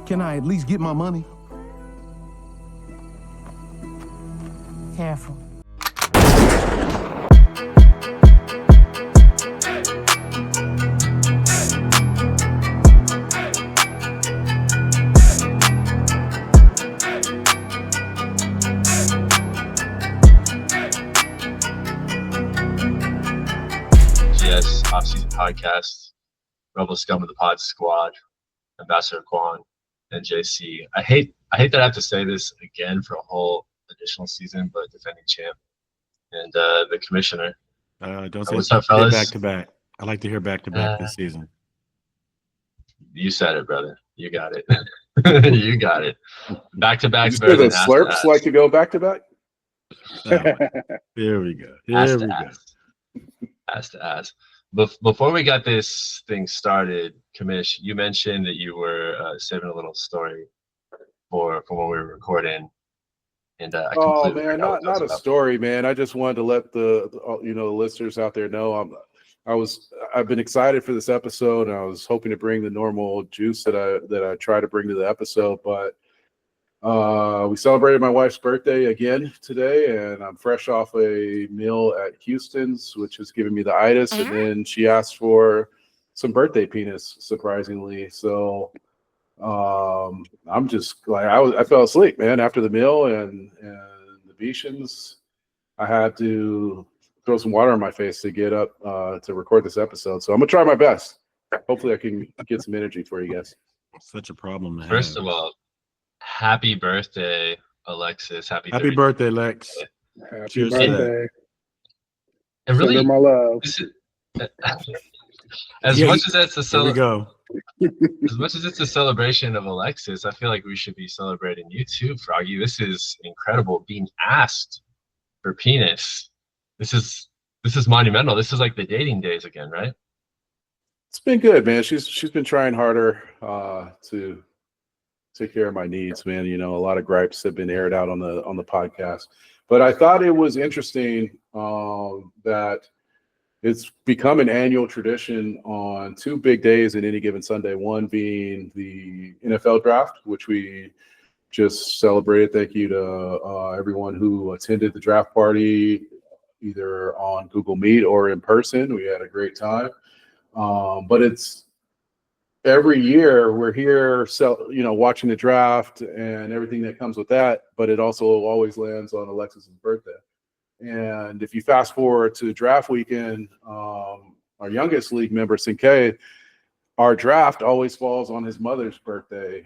Can I at least get my money? Careful. GS Offseason Podcast, Rebel Scum of the Pod Squad, Ambassador Quan, and JC. I hate that I have to say this again for a whole additional season, but defending champ and the commissioner. Don't say what's up, fellas? back to back. I like to hear back to back this season. You said it, brother. You got it. You got it. Back to back. The slurps like to go back to back. Here we go. Ass to ass. Before we got this thing started, Commish, you mentioned that you were saving a little story for when we were recording. And oh man, not a story, man. I just wanted to let the listeners out there know I've been excited for this episode, and I was hoping to bring the normal juice that I try to bring to the episode, but we celebrated my wife's birthday again today, and I'm fresh off a meal at Houston's, which has given me the itis, and then she asked for some birthday penis, surprisingly. So I'm just like I fell asleep, man, after the meal and the Beeshans. I had to throw some water on my face to get up to record this episode. So I'm gonna try my best. Hopefully I can get some energy for you guys. Such a problem to First have. of all, happy birthday, Alexis. Happy birthday, Lex. Happy Cheers birthday. And really, send her my love. As much as it's a Here we go. As much as it's a celebration of Alexis, I feel like we should be celebrating you too, Froggy. This is incredible. Being asked for penis. This is monumental. This is like the dating days again, right? It's been good, man. She's been trying harder to take care of my needs, man. You know, a lot of gripes have been aired out on the podcast, but I thought it was interesting that it's become an annual tradition on two big days in any given Sunday. One being the NFL draft, which we just celebrated. Thank you to everyone who attended the draft party, either on Google Meet or in person. We had a great time. But it's every year we're here, watching the draft and everything that comes with that. But it also always lands on Alexis's birthday. And if you fast forward to draft weekend, our youngest league member, Sinkei, our draft always falls on his mother's birthday.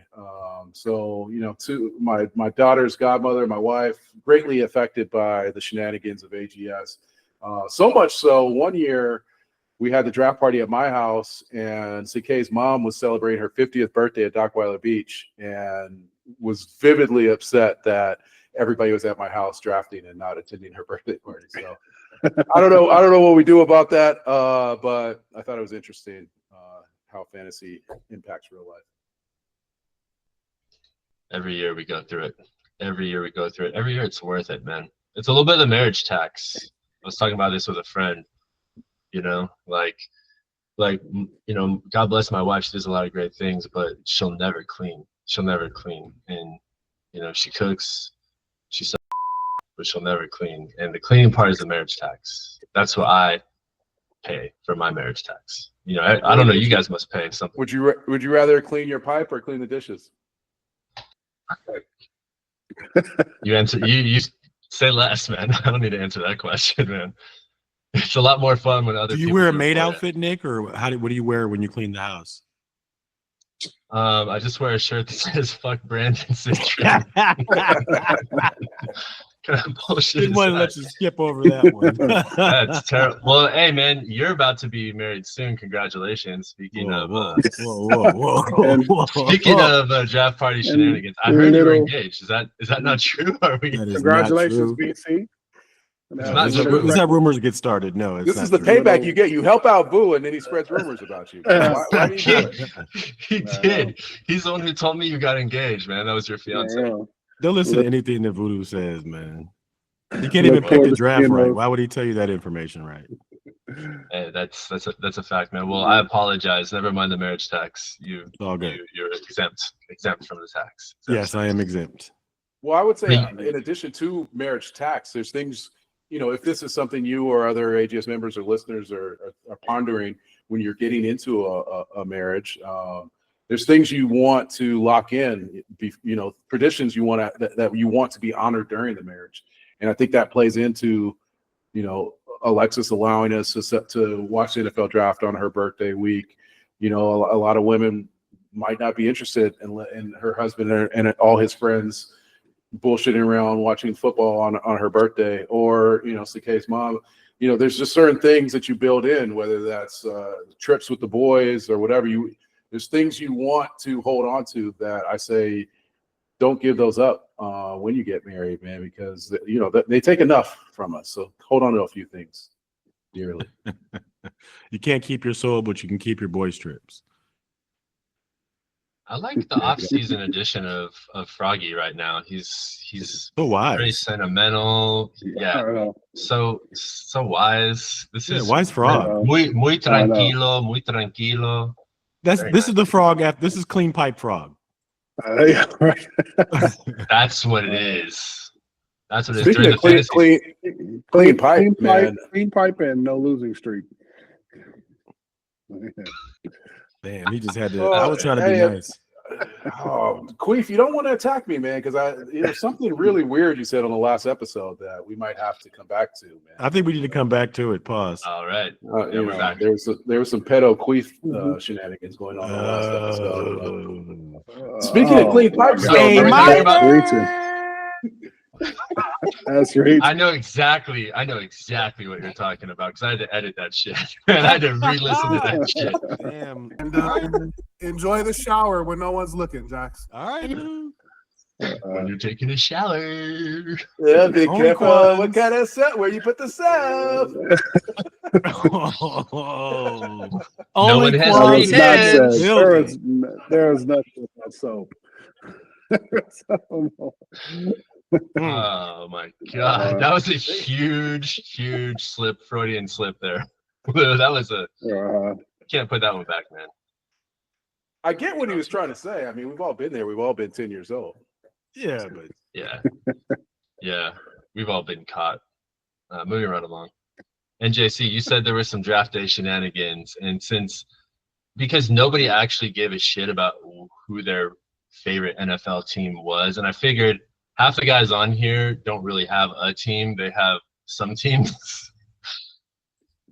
So, to my daughter's godmother, my wife, greatly affected by the shenanigans of AGS. So much so, one year we had the draft party at my house, and Sinkei's mom was celebrating her 50th birthday at Dockweiler Beach and was vividly upset that everybody was at my house drafting and not attending her birthday party. So I don't know what we do about that. But I thought it was interesting how fantasy impacts real life. Every year we go through it. Every year it's worth it, man. It's a little bit of the marriage tax. I was talking about this with a friend, God bless my wife. She does a lot of great things, but she'll never clean. And, she cooks, but she'll never clean. And the cleaning part is the marriage tax. That's what I pay for my marriage tax. I don't know. You guys must pay something. Would you rather clean your pipe or clean the dishes? You say less, man. I don't need to answer that question, man. It's a lot more fun when other people. Do you wear a maid outfit, Nick, or what do you wear when you clean the house? I just wear a shirt that says "Fuck Brandon Citron." Kind of bullshit. Didn't want to let you skip over that one. That's terrible. Well, hey, man, you're about to be married soon. Congratulations. Speaking of draft party shenanigans, I heard you were engaged. Is that not true? Are we? Congratulations, BC. Who's that rumors get started? No, this is the payback you get. You help out Boo, and then he spreads rumors about you. Why do you do it? He did. He's the one who told me you got engaged, man. That was your fiance. Don't listen to anything that Voodoo says, man. You can't even pick the draft right. Why would he tell you that information right? Hey, that's a fact, man. Well, I apologize. Never mind the marriage tax. It's all good. You're exempt from the tax. Yes, I am exempt. Well, I would say But in addition to marriage tax, there's things, if this is something you or other AGS members or listeners are pondering when you're getting into a marriage, there's things you want to lock in, traditions you want that you want to be honored during the marriage. And I think that plays into, Alexis allowing us to watch the NFL draft on her birthday week. A lot of women might not be interested in her husband and all his friends bullshitting around watching football on her birthday, or CK's mom. There's just certain things that you build in, whether that's trips with the boys or whatever. There's things you want to hold on to that I say don't give those up when you get married, man, because they take enough from us. So hold on to a few things dearly. You can't keep your soul, but you can keep your boys trips. I like the off-season edition of Froggy right now. He's So wise. very sentimental. Yeah, so wise. This is wise frog. Muy tranquilo, muy tranquilo. This is the frog. This is clean pipe frog. Yeah, right. That's what it is. That's what it is. Speaking of clean pipe, man. Clean pipe and no losing streak. Damn, he just had to. I was trying to be nice. Queef, you don't want to attack me, man, because something really weird you said on the last episode that we might have to come back to, man. I think we need to come back to it. Pause. All right. We're back. There was some pedo Queef shenanigans going on in the last episode. Speaking of clean pipes, that's right. I know exactly what you're talking about because I had to edit that shit and I had to re-listen to that shit. Damn. And enjoy the shower when no one's looking, Jax. All right. When you're taking a shower. Yeah, be careful what kind of soap, where you put the soap. No one has three hands. There is nothing with that soap. Oh my god, that was a huge slip, Freudian slip there. That was can't put that one back, man. I get what he was trying to say. I mean, we've all been there. We've all been 10 years old. Yeah, but yeah, we've all been caught. Moving right along. And JC, you said there were some draft day shenanigans, and because nobody actually gave a shit about who their favorite NFL team was, and I figured half the guys on here don't really have a team; they have some teams.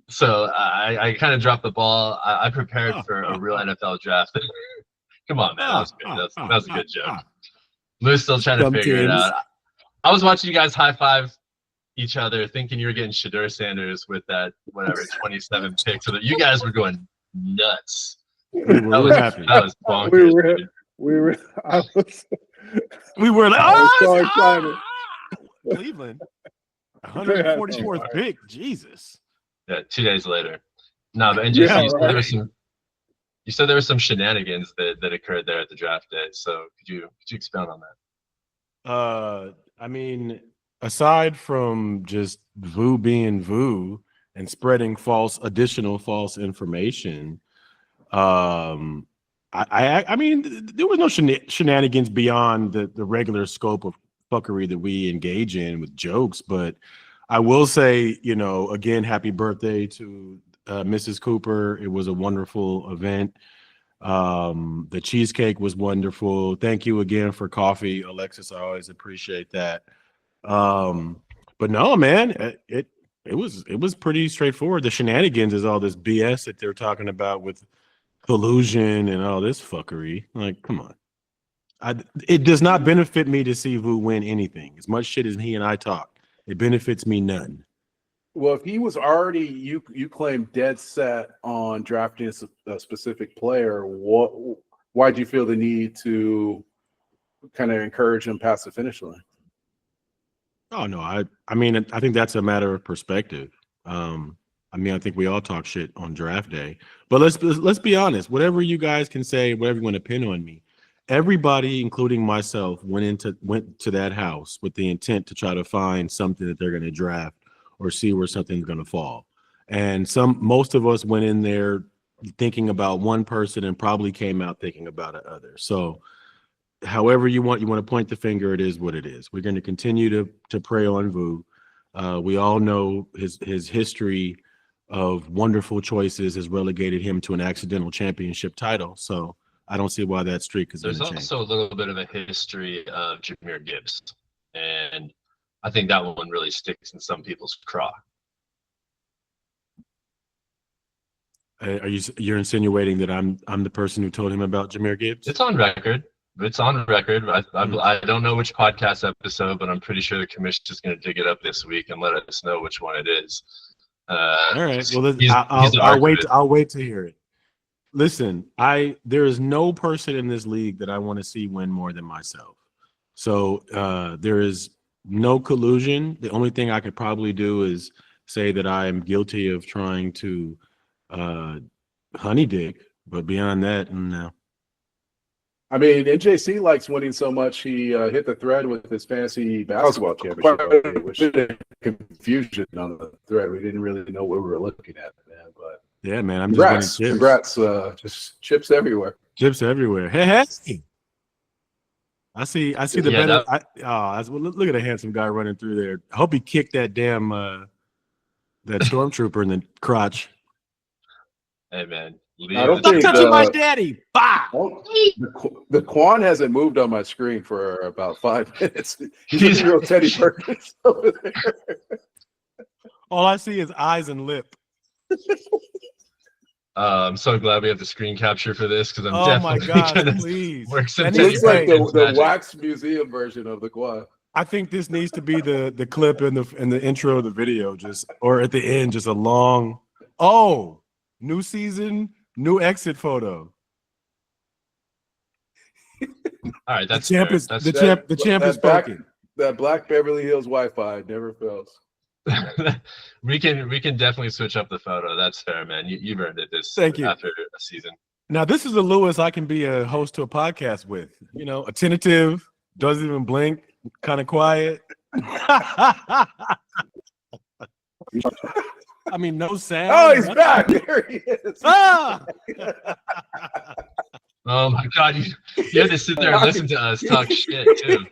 So I kind of dropped the ball. I prepared for a real NFL draft. Come on, man, that was good. That was a good joke. Lou's still trying to figure it out. I was watching you guys high five each other, thinking you were getting Shadeur Sanders with that 27 pick. So that you guys were going nuts. That was bonkers. We were like, I was so excited. Cleveland, 144th pick. Jesus. Yeah, 2 days later. No, but NJC, you said there were some shenanigans that occurred there at the draft day. So could you expound on that? I mean, aside from just Vu being Vu and spreading additional false information, I mean, there was no shenanigans beyond the regular scope of fuckery that we engage in with jokes. But I will say, again, happy birthday to Mrs. Cooper. It was a wonderful event. The cheesecake was wonderful. Thank you again for coffee, Alexis. I always appreciate that. But no, man, it was pretty straightforward. The shenanigans is all this BS that they're talking about with collusion and all this fuckery. Like, come on. It does not benefit me to see Vu win anything. As much shit as he and I talk, it benefits me none. Well, if he was already, you claim dead set on drafting a specific player, why do you feel the need to kind of encourage him past the finish line? Oh no, I mean, I think that's a matter of perspective. I mean, I think we all talk shit on draft day, but let's be honest. Whatever you guys can say, whatever you want to pin on me, everybody, including myself, went to that house with the intent to try to find something that they're going to draft or see where something's going to fall. And most of us went in there thinking about one person and probably came out thinking about another. So however you want to point the finger, it is what it is. We're going to continue to prey on Vu. We all know his history of wonderful choices has relegated him to an accidental championship title. So I don't see why that streak is going There's to change. also a little bit of a history of Jameer Gibbs, and I think that one really sticks in some people's craw. You're insinuating that I'm the person who told him about Jameer Gibbs? It's on record. It's on record. I don't know which podcast episode, but I'm pretty sure the commission is going to dig it up this week and let us know which one it is. All right. Well, I'll wait to hear it. Listen, there is no person in this league that I want to see win more than myself. So there is no collusion. The only thing I could probably do is say that I am guilty of trying to honey dick, but beyond that, no. I mean, NJC likes winning so much, he hit the thread with his fantasy basketball championship update, which confusion on the thread. We didn't really know what we were looking at, man. But yeah, man, I'm just winning chips. Congrats, just chips everywhere. Chips everywhere. Hey. I see the better. Look at a handsome guy running through there. I hope he kicked that damn that stormtrooper in the crotch. Hey, man. I don't think touching my daddy. Bah! The Quan hasn't moved on my screen for about 5 minutes. He's a real Teddy Perkins over there. All I see is eyes and lip. I'm so glad we have the screen capture for this because I'm definitely going to work some It looks like the wax museum version of the Quan. I think this needs to be the clip in the intro of the video, or at the end, just a long new season. New exit photo. All right, that's the champ fair. The champ is spoken. That black Beverly Hills Wi-Fi never fails. we can definitely switch up the photo. That's fair, man. You've earned it. Thank you. After a season. Now this is a Lewis I can be a host to a podcast with. You know, attentive, doesn't even blink, kind of quiet. I mean, no sound. Oh, he's back. There he is. Ah! Oh my God, you had to sit there and listen to us talk shit too.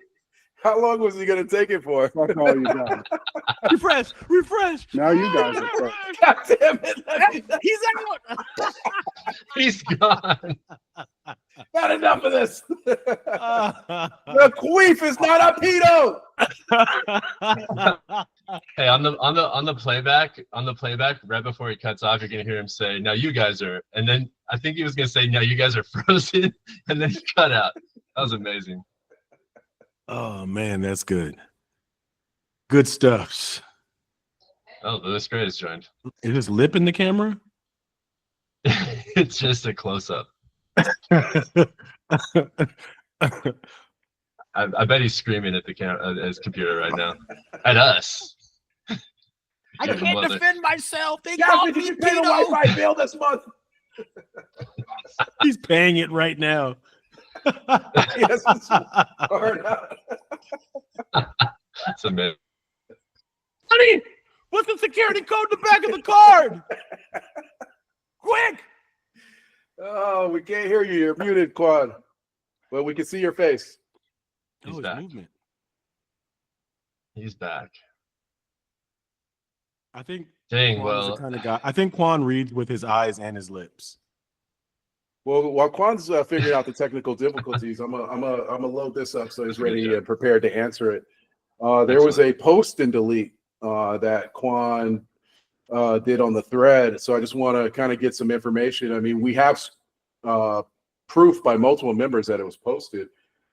How long was he gonna take it for? Fuck all you guys. Refresh. Now you guys are fucked. God damn it. He's out. He's gone. Not enough of this. The queef is not a pedo. Hey, on the playback, right before he cuts off, you're gonna hear him say, "Now you guys are," and then I think he was gonna say, "Now you guys are frozen," and then he cut out. That was amazing. Oh man, that's good. Good stuff. Oh, Lewis Gray has joined. Is his lip in the camera? It's just a close up. I bet he's screaming at the camera, at his computer right now, at us. I can't defend myself. They Yeah, called did me you pay the pedo. Wi-Fi bill this month? He's paying it right now. Yes, it's hard out. That's amazing. Honey, what's the security code in the back of the card? Quick! Oh, we can't hear you. You're muted, Quad. But we can see your face. He's his back. movement. He's back. I think Dang, Quan is well, the kind of guy. I think Quan reads with his eyes and his lips. Well, while Quan's figuring out the technical difficulties, I'm gonna load this up so he's ready and prepared to answer it. There was a post and delete that Quan did on the thread, so I just want to kind of get some information. I mean, we have proof by multiple members that it was posted,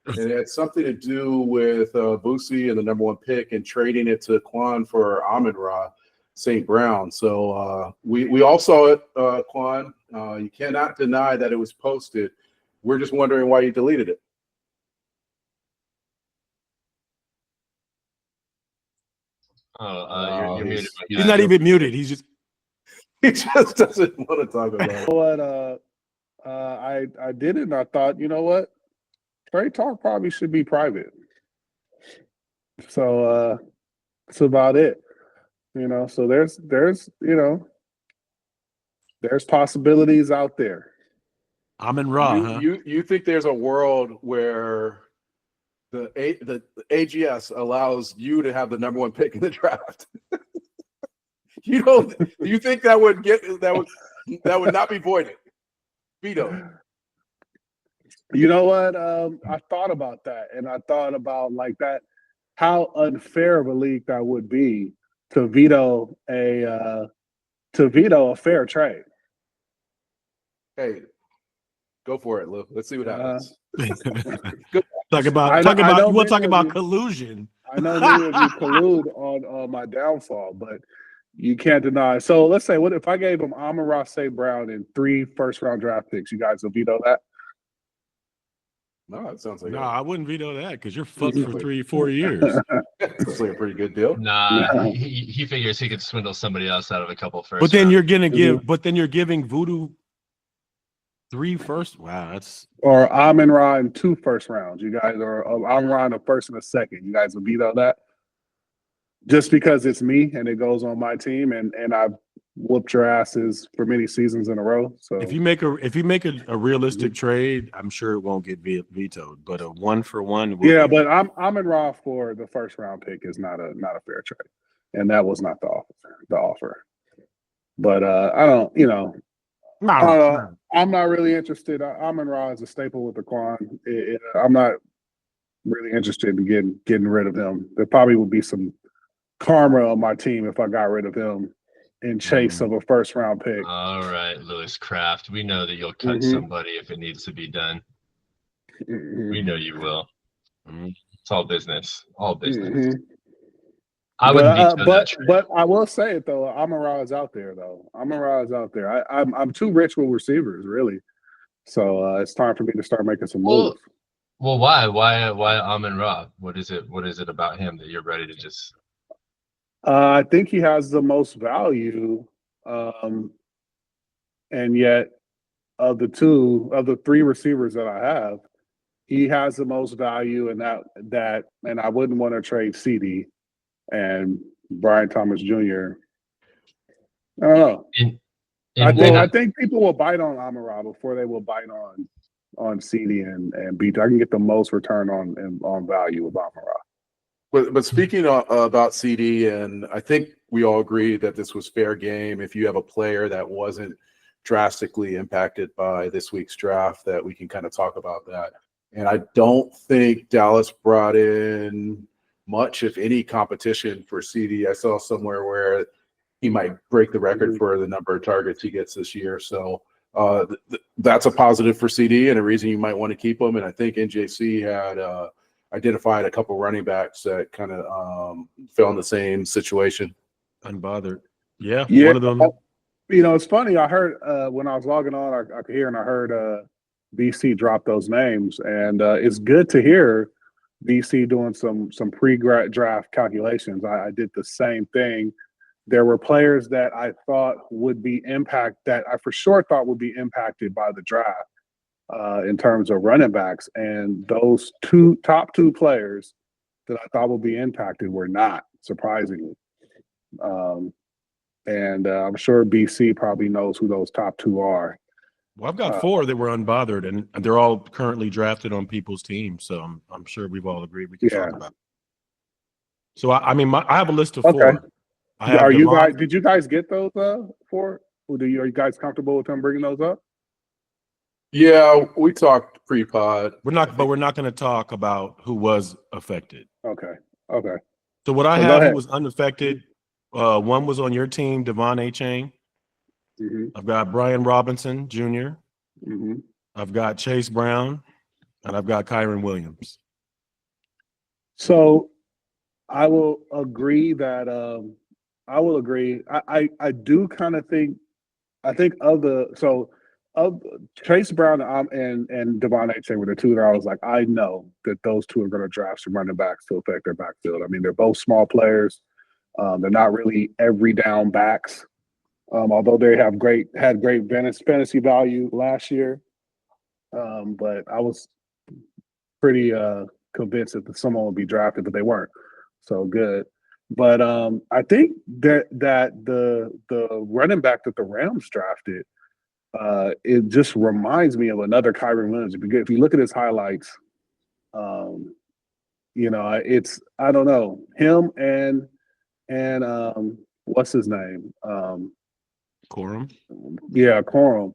and it had something to do with Boosie and the #1 pick and trading it to Quan for Amon-Ra St. Brown. So we all saw it, Quan. You cannot deny that it was posted. We're just wondering why you deleted it. You're muted. He's not even muted. He's just He just doesn't want to talk about it. But I did it and I thought, you know what? Trade talk probably should be private. So that's about it. You know, so there's There's possibilities out there. I'm in Raw, huh? You think there's a world where the AGS allows you to have the number one pick in the draft? You think that would not be voided? Veto. You know what? I thought about that, and I thought about like that, how unfair of a league that would be to veto a fair trade. Hey, go for it, Lou. Let's see what happens. Talk about I know you want to talk many of about you- collusion. I know many of you collude on my downfall, but you can't deny. So let's say, what if I gave him Amon-Ra St. Brown and 3 first-round draft picks? You guys will veto that? No, it sounds like No, I wouldn't veto that because you're fucked for Easily. 3-4 years. it's like a pretty good deal. Nah, No. he figures he could swindle somebody else out of a couple first. But then round. you're gonna give, but then you're giving Voodoo 3 first. Wow, that's Or Amon-Ra in 2 first rounds. You guys are Amon-Ra in a first and a second. You guys will veto that? Just because it's me and it goes on my team, and I've whooped your asses for many seasons in a row. So if you make a realistic trade, I'm sure it won't get vetoed. But a 1-for-1, will yeah, be. but Amon-Ra for the first round pick is not a fair trade, and that was not the offer. But I don't, I'm not really interested. Amon-Ra is a staple with the Quan. I'm not really interested in getting rid of him. There probably would be some karma on my team if I got rid of him in chase of a first round pick. All right, Lewis Kraft. We know that you'll cut Mhm. somebody if it needs to be done. We know you will. It's all business. All business. Mhm. I would veto that but trade. but I will say it though. Amon-Ra is out there though. Amon-Ra is out there. I'm too rich with receivers really, so it's time for me to start making some moves. Well, why Amon-Ra? What is it about him that you're ready to just? I think he has the most value, and yet of the 3 receivers that I have, he has the most value, and and I wouldn't want to trade CD and Brian Thomas Jr. I don't know. I think people will bite on Amon-Ra before they will bite on CD and BT. I can get the most return on value with Amon-Ra. But speaking about CD, and I think we all agree that this was fair game. If you have a player that wasn't drastically impacted by this week's draft, that we can kind of talk about that. And I don't think Dallas brought in much, if any, competition for CD. I saw somewhere where he might break the record for the number of targets he gets this year. So that's a positive for CD and a reason you might want to keep him. And I think NJC had identified a couple running backs that kind of fell in the same situation. Unbothered. Yeah, Yeah, one of them. it's funny. I heard when I was logging on, I could hear and I heard BC drop those names, and it's good to hear BC doing some pre-draft calculations. I did the same thing. There were players that I thought would be that I for sure thought would be impacted by the draft in terms of running backs, and those top two players that I thought would be impacted were not, surprisingly. And I'm sure BC probably knows who those top 2 are. Well, I've got 4 that were unbothered, and they're all currently drafted on people's teams. So I'm sure we've all agreed we can talk about it. So I have a list of 4. Did you guys get those 4? Are you guys comfortable with them bringing those up? Yeah, we talked pre-pod. We're not going to talk about who was affected. Okay. So what I have, who was unaffected, one was on your team, Devon Achane. Mm-hmm. I've got Brian Robinson Jr. Mm-hmm. I've got Chase Brown, and I've got Kyron Williams. So I will agree that I do kind of think of Chase Brown and Devon Achane were the 2 that I was like, I know that those 2 are going to draft some running backs to affect their backfield. I mean, they're both small players. They're not really every down backs. Although they had great fantasy value last year, but I was pretty convinced that someone would be drafted, but they weren't. So good. But I think that the running back that the Rams drafted, it just reminds me of another Kyron Williams. If you look at his highlights, it's I don't know him and what's his name? Corum. Yeah, Corum.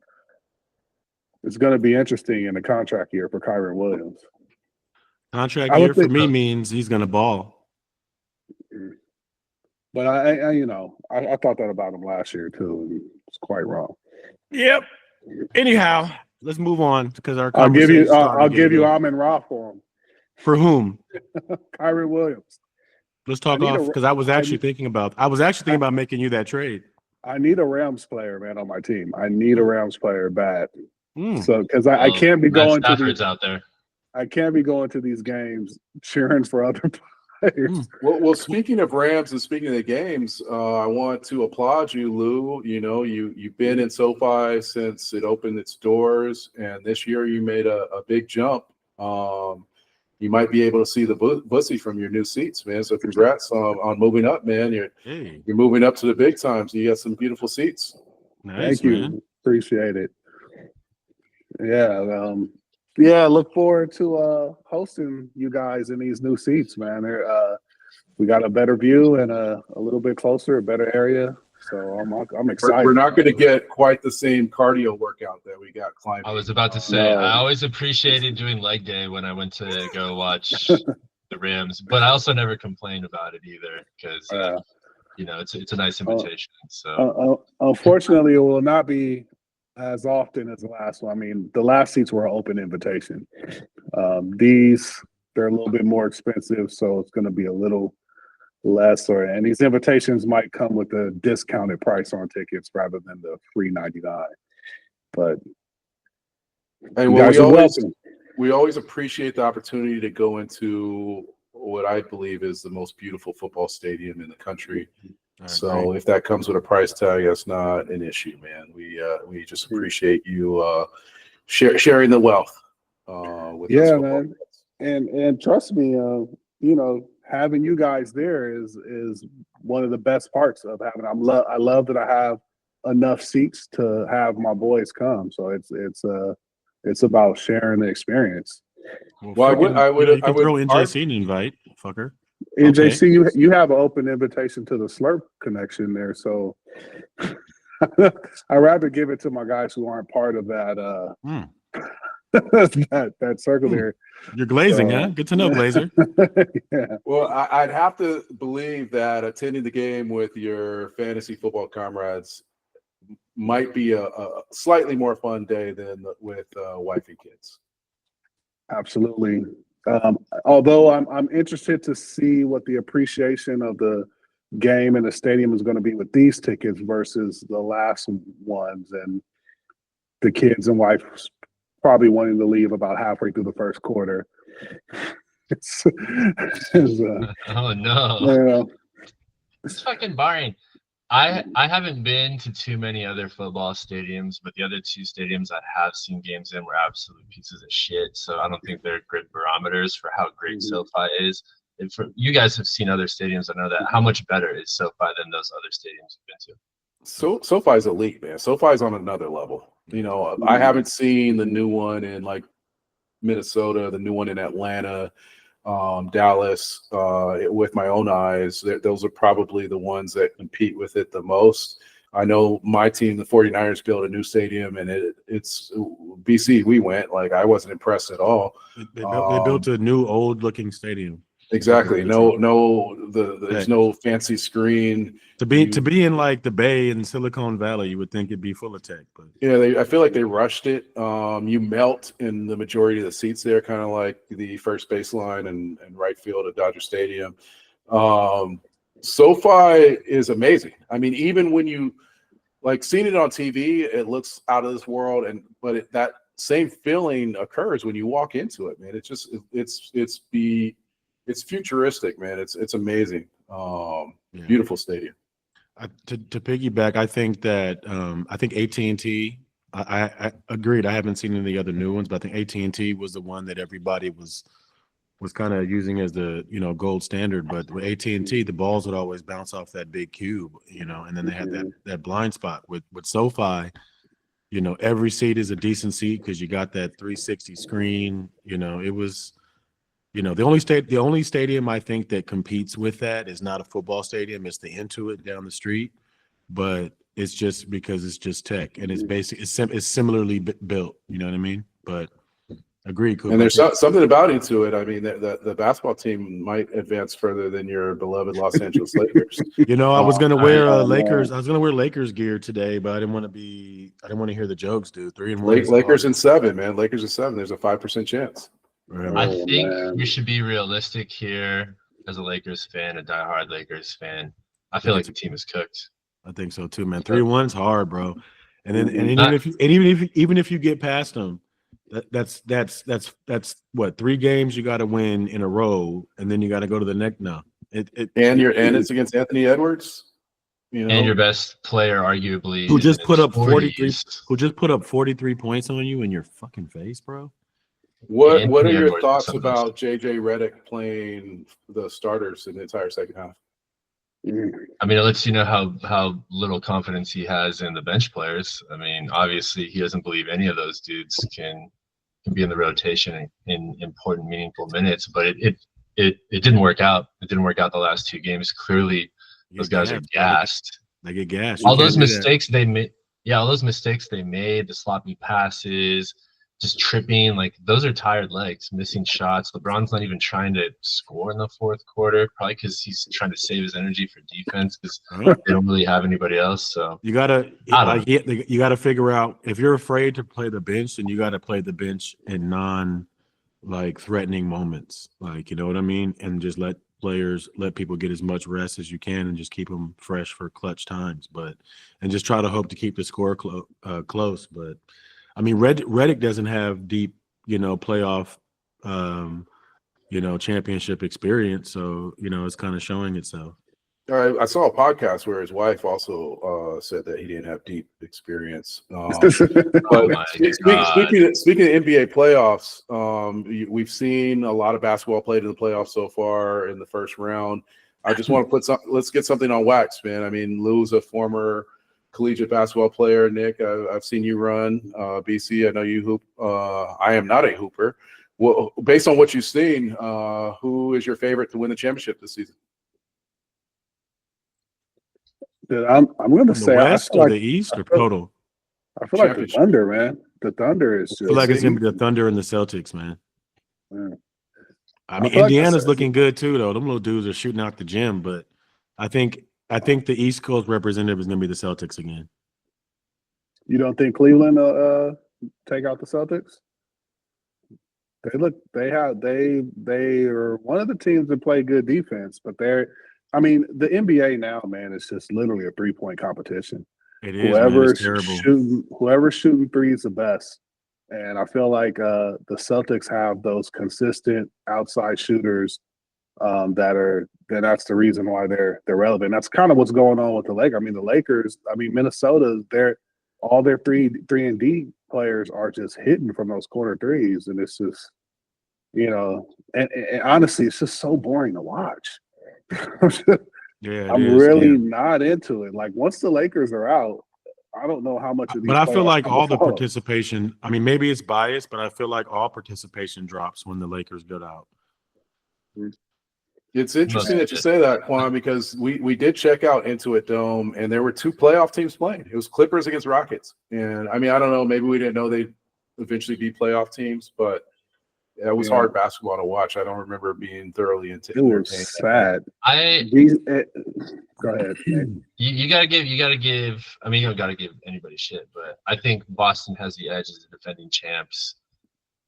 It's going to be interesting in the contract year for Kyron Williams. Contract I year would for think- me means he's going to ball. But I thought that about him last year too, and it's quite wrong. Yep. Anyhow, let's move on because our I'll give you conversation's starting to I'll get give a you little- Amon Ra for him. For whom? Kyron Williams. Let's talk I need off a- because I was actually thinking about making you that trade. I need a Rams player, man, on my team. I need a Rams player bad. Mm. So because I can't be Matt going to Stafford's these, out there. I can't be going to these games cheering for other players. Well, speaking of Rams and speaking of the games, I want to applaud you, Lou. You know, you've been in SoFi since it opened its doors, and this year you made a big jump. You might be able to see the bussy from your new seats, man. So congrats on moving up, man. You're moving up to the big times. You got some beautiful seats. Nice, Thank you. man. Appreciate it. Yeah, look forward to hosting you guys in these new seats, man. We got a better view and a little bit closer, a better area. So I'm excited. We're not going to get quite the same cardio workout that we got climbing. I was about to say, No. I always appreciated doing leg day when I went to go watch the Rams, but I also never complained about it either because it's a nice invitation. So Unfortunately, it will not be as often as the last one. I mean, the last seats were an open invitation. They're a little bit more expensive, so it's going to be a little less. And these invitations might come with a discounted price on tickets rather than the free $99. But And you guys are welcome. we always appreciate the opportunity to go into what I believe is the most beautiful football stadium in the country. So if that comes with a price tag, that's not an issue, man. We just appreciate you sharing the wealth with us. Yeah, man. And trust me, having you guys there is one of the best parts of having. I love that I have enough seats to have my boys come. So it's about sharing the experience. Well, I would throw NJC an invite, fucker. NJC, you have an open invitation to the Slurp connection there. So I'd rather give it to my guys who aren't part of that that circle there. You're glazing, huh? Good to know, Glazer. Yeah. Well, I'd have to believe that attending the game with your fantasy football comrades might be a slightly more fun day than with wife and kids. Absolutely. Although I'm interested to see what the appreciation of the game and the stadium is going to be with these tickets versus the last ones, and the kids and wife probably wanting to leave about halfway through the first quarter. oh no. Yeah. It's fucking boring. I haven't been to too many other football stadiums, but the other two stadiums I have seen games in were absolute pieces of shit. So I don't think they're good barometers for how great SoFi is. And for you guys have seen other stadiums, I know that. How much better is SoFi than those other stadiums you've been to? So SoFi's elite, man. SoFi's on another level. I haven't seen the new one in like Minnesota, the new one in Atlanta, Dallas, with my own eyes. Those are probably the ones that compete with it the most. I know my team, the 49ers, built a new stadium, and it's BC. We went. Like, I wasn't impressed at all. They built a new old-looking stadium. Exactly. There's no fancy screen. To be in like the Bay in Silicon Valley, you would think it'd be full of tech, but I feel like they rushed it. You melt in the majority of the seats there, kind of like the first baseline and right field at Dodger Stadium. SoFi is amazing. I mean, even when you like seeing it on TV, it looks out of this world, but that same feeling occurs when you walk into it, man. It's futuristic, man. It's amazing. Beautiful stadium. To piggyback, I think that I think AT&T. I agreed. I haven't seen any other new ones, but I think AT&T was the one that everybody was was kind of using as the gold standard. But with AT&T, the balls would always bounce off that big cube, and then they had that blind spot with SoFi. Every seat is a decent seat because you got that 360 screen. It was, the only stadium I think that competes with that is not a football stadium. It's the Intuit down the street, but it's just because it's just tech and it's similarly built. You know what I mean? But agreed. And there's something about Intuit. I mean, the basketball team might advance further than your beloved Los Angeles Lakers. I was gonna wear Lakers. I was gonna wear Lakers gear today, but I didn't want to hear the jokes, dude. 3-1. Lakers in 7, man. Lakers in 7. There's a 5% chance. I think we should be realistic here as a Lakers fan, a diehard Lakers fan. I feel like the team is cooked. I think so too, man. 3-1's hard, bro. And even if you get past them, that's what 3 games you got to win in a row, and then you got to go to the next. No, and it's against Anthony Edwards, and your best player, arguably, who just put up 43, who just put up 43 points on you in your fucking face, bro. What are your thoughts about JJ Redick playing the starters in the entire second half? I mean, it lets you know how little confidence he has in the bench players. I mean, obviously, he doesn't believe any of those dudes can be in the rotation in important, meaningful minutes. But it didn't work out. It didn't work out the last 2 games. Clearly, those guys are gassed. They get gassed. All those mistakes they made. Yeah, all those mistakes they made, the sloppy passes, just tripping, like those are tired legs, missing shots. LeBron's not even trying to score in the fourth quarter, probably because he's trying to save his energy for defense because they don't really have anybody else. So you gotta figure out if you're afraid to play the bench, then you gotta play the bench in threatening moments, you know what I mean, and just let people get as much rest as you can and just keep them fresh for clutch times, and just try to hope to keep the score close, but. I mean, Redick doesn't have deep, playoff, championship experience. So, it's kind of showing itself. All right. I saw a podcast where his wife also said that he didn't have deep experience. Speaking of NBA playoffs, we've seen a lot of basketball played in the playoffs so far in the first round. I just want to let's get something on wax, man. I mean, Lou's a former collegiate basketball player. Nick, I've seen you run. BC, I know you hoop. I am not a hooper. Well, based on what you've seen, who is your favorite to win the championship this season? Dude, I'm going to say West or the East or total. I feel like the Thunder, man. The Thunder is just. I feel like it's going to be the Thunder and the Celtics, man. I mean, Indiana's looking good too, though. Them little dudes are shooting out the gym, but I think the East Coast representative is going to be the Celtics again. You don't think Cleveland will take out the Celtics? They are one of the teams that play good defense, but the NBA now, man, it's just literally a 3-point competition. It is. Whoever's shooting threes is the best. And I feel like the Celtics have those consistent outside shooters that's the reason why they're relevant. That's kind of what's going on with the Lakers. I mean, the Lakers, Minnesota, all their 3-and-D players are just hitting from those corner threes, and it's just, and honestly, it's just so boring to watch. I'm really not into it. Like once the Lakers are out, I don't know how much of these. But I feel like all the participation. I mean, maybe it's biased, but I feel like all participation drops when the Lakers get out. It's interesting that you say that, Quan, because we did check out Intuit Dome, and there were 2 playoff teams playing. It was Clippers against Rockets, and I mean, I don't know, maybe we didn't know they'd eventually be playoff teams, but it was hard basketball to watch. I don't remember being thoroughly entertained. It was sad. Go ahead. You gotta give. I mean, you don't gotta give anybody shit, but I think Boston has the edge as the defending champs.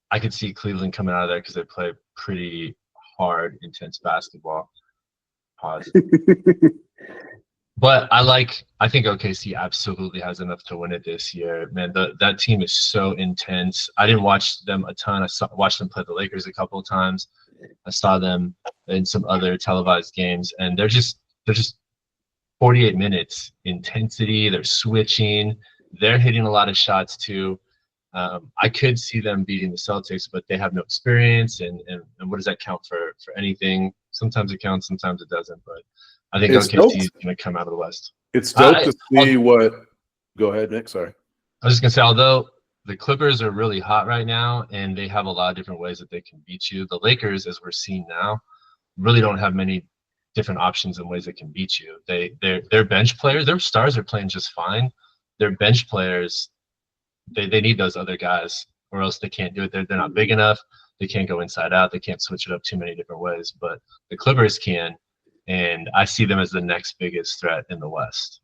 I could see Cleveland coming out of there because they play pretty hard, intense basketball. Pause. But I think OKC absolutely has enough to win it this year. Man, that team is so intense. I didn't watch them a ton. I watched them play the Lakers a couple of times. I saw them in some other televised games, and they're just 48 minutes intensity. They're switching. They're hitting a lot of shots too. I could see them beating the Celtics, but they have no experience, and what does that count for anything? Sometimes it counts, sometimes it doesn't. But I think It's dope. OKC is going to come out of the West. It's dope to see what. Go ahead, Nick. Sorry. I was just going to say, although the Clippers are really hot right now, and they have a lot of different ways that they can beat you, the Lakers, as we're seeing now, really don't have many different options and ways they can beat you. Their bench players, their stars are playing just fine. Their bench players, they need those other guys, or else they can't do it. They're not big enough. They can't go inside out. They can't switch it up too many different ways. But the Clippers can, and I see them as the next biggest threat in the West.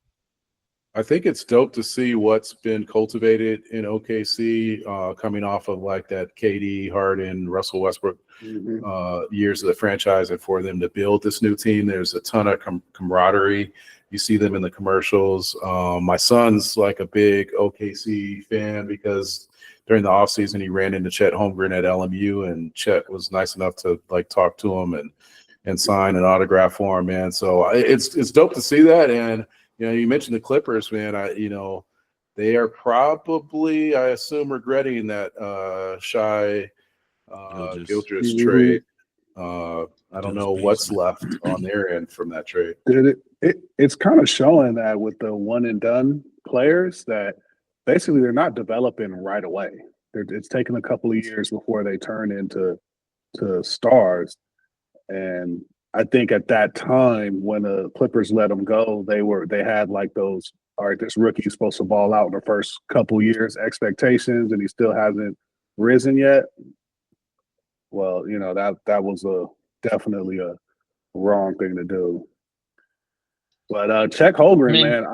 I think it's dope to see what's been cultivated in OKC, coming off of like that KD, Harden, Russell Westbrook years of the franchise, and for them to build this new team. There's a ton of camaraderie. You see them in the commercials. My son's like a big OKC fan because during the offseason he ran into Chet Holmgren at LMU, and Chet was nice enough to like talk to him and sign an autograph for him, man. So it's dope to see that. And you know, you mentioned the Clippers, man. They are probably, I assume, regretting that Shai Gilgeous trade. I don't know what's left on their end from that trade. It's kind of showing that with the one and done players that basically they're not developing right away. It's taken a couple of years before they turn into stars. And I think at that time when the Clippers let him go, they had like those, all right, this rookie's supposed to ball out in the first couple years expectations, and he still hasn't risen yet. Well, you know, that was definitely a wrong thing to do. But Chet Holmgren, man,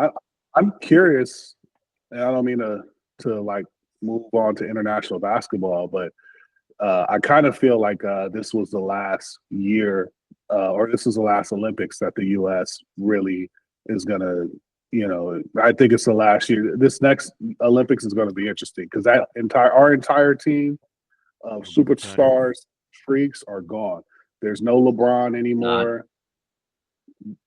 I'm curious, and I don't mean to like move on to international basketball, but I kind of feel like this was the last year, or this is the last Olympics that the U.S. really is going to, you know, I think it's the last year. This next Olympics is going to be interesting because our entire team of superstars, freaks are gone. There's no LeBron anymore.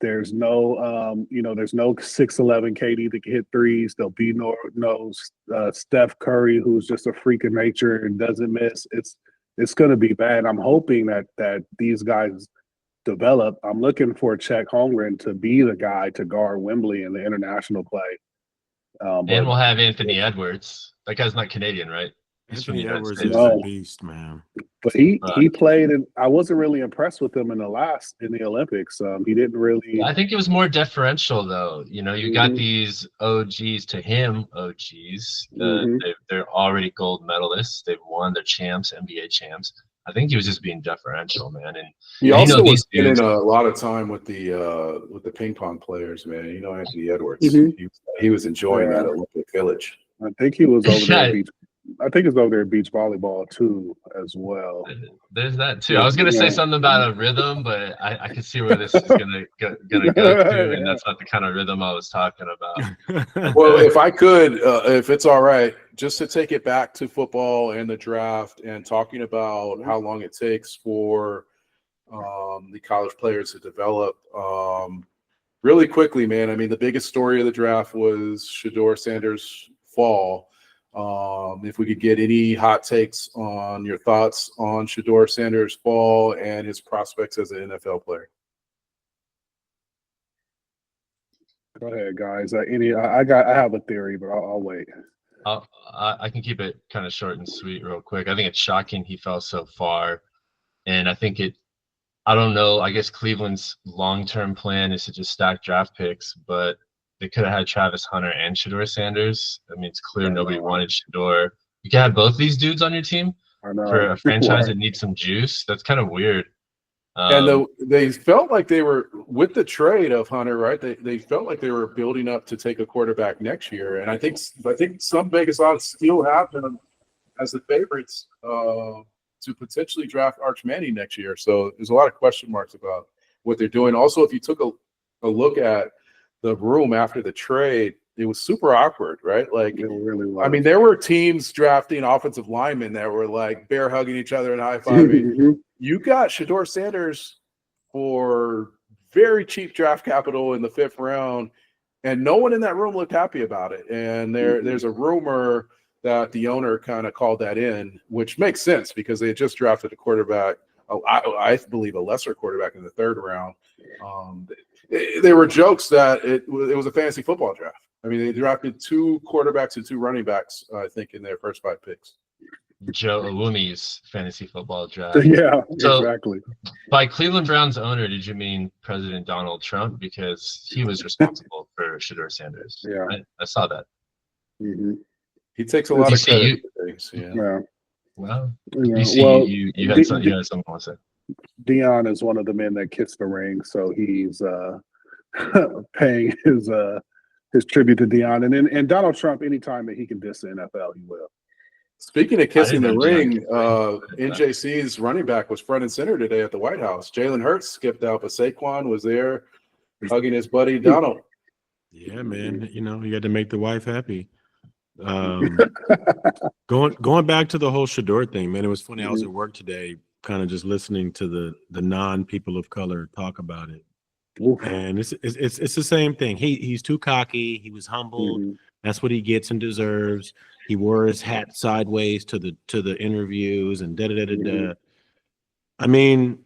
There's no, there's no 6'11" KD that can hit threes. There'll be no Steph Curry, who's just a freak of nature and doesn't miss. It's going to be bad. I'm hoping that these guys develop. I'm looking for Chet Holmgren to be the guy to guard Wembley in the international play. And we'll have Anthony Edwards. That guy's not Canadian, right? Anthony Edwards is a beast, man. But he played, and I wasn't really impressed with him in the Olympics. He didn't really. I think it was more deferential, though. You know, you got these OGs to him, OGs. They're already gold medalists. They've won. They're champs, NBA champs. I think he was just being deferential, man. And he also was spending a lot of time with the ping pong players, man. You know, Anthony Edwards. He was enjoying that Olympic Village. I think he was over there. I think it's over there at beach volleyball too, as well. There's that too. I was gonna say something about a rhythm, but I can see where this is gonna go to, and that's not the kind of rhythm I was talking about. Well, if I could, if it's all right, just to take it back to football and the draft, and talking about how long it takes for the college players to develop. Really quickly, man. I mean, the biggest story of the draft was Shadeur Sanders' fall. If we could get any hot takes on your thoughts on Shadeur Sanders' fall and his prospects as an NFL player. Go ahead, guys. I have a theory, but I'll wait. I can keep it kind of short and sweet real quick. I think it's shocking he fell so far. And I think I don't know, I guess Cleveland's long-term plan is to just stack draft picks, but they could have had Travis Hunter and Shadeur Sanders. I mean, it's clear nobody wanted Shadeur. You can have both these dudes on your team for a franchise that needs some juice. That's kind of weird. And they felt like they were, with the trade of Hunter, right? They felt like they were building up to take a quarterback next year. And I think some Vegas odds still have them as the favorites to potentially draft Arch Manning next year. So there's a lot of question marks about what they're doing. Also, if you took a look at the room after the trade, it was super awkward, right? Like, it really was. I mean, there were teams drafting offensive linemen that were like bear hugging each other and high fiving. You got Shadeur Sanders for very cheap draft capital in the 5th round, and no one in that room looked happy about it. And there's a rumor that the owner kind of called that in, which makes sense because they had just drafted a quarterback, I believe a lesser quarterback in the 3rd round. There were jokes that it was a fantasy football draft. I mean, they drafted 2 quarterbacks and 2 running backs, I think, in their first 5 picks. Joe Alumi's fantasy football draft. Yeah, So, exactly. by Cleveland Browns owner, did you mean President Donald Trump? Because he was responsible for Shadeur Sanders. Yeah. I saw that. Mm-hmm. He takes a lot of see, credit for things. Yeah. Yeah. Well, Yeah. you see, Well, you had something to say. Dion is one of the men that kissed the ring, so he's paying his tribute to Dion. And Donald Trump, anytime that he can diss the NFL, he will. Speaking of kissing the ring, Dion NJC's running back was front and center today at the White House. Jalen Hurts skipped out, but Saquon was there hugging his buddy Donald. Yeah, man. You know, you had to make the wife happy. Going back to the whole Shadeur thing, man, it was funny. I was at work today, kind of just listening to the non-people of color talk about it. Oof. And it's the same thing. He's too cocky. He was humbled. Mm-hmm. That's what he gets and deserves. He wore his hat sideways to the interviews and da da da da da. I mean,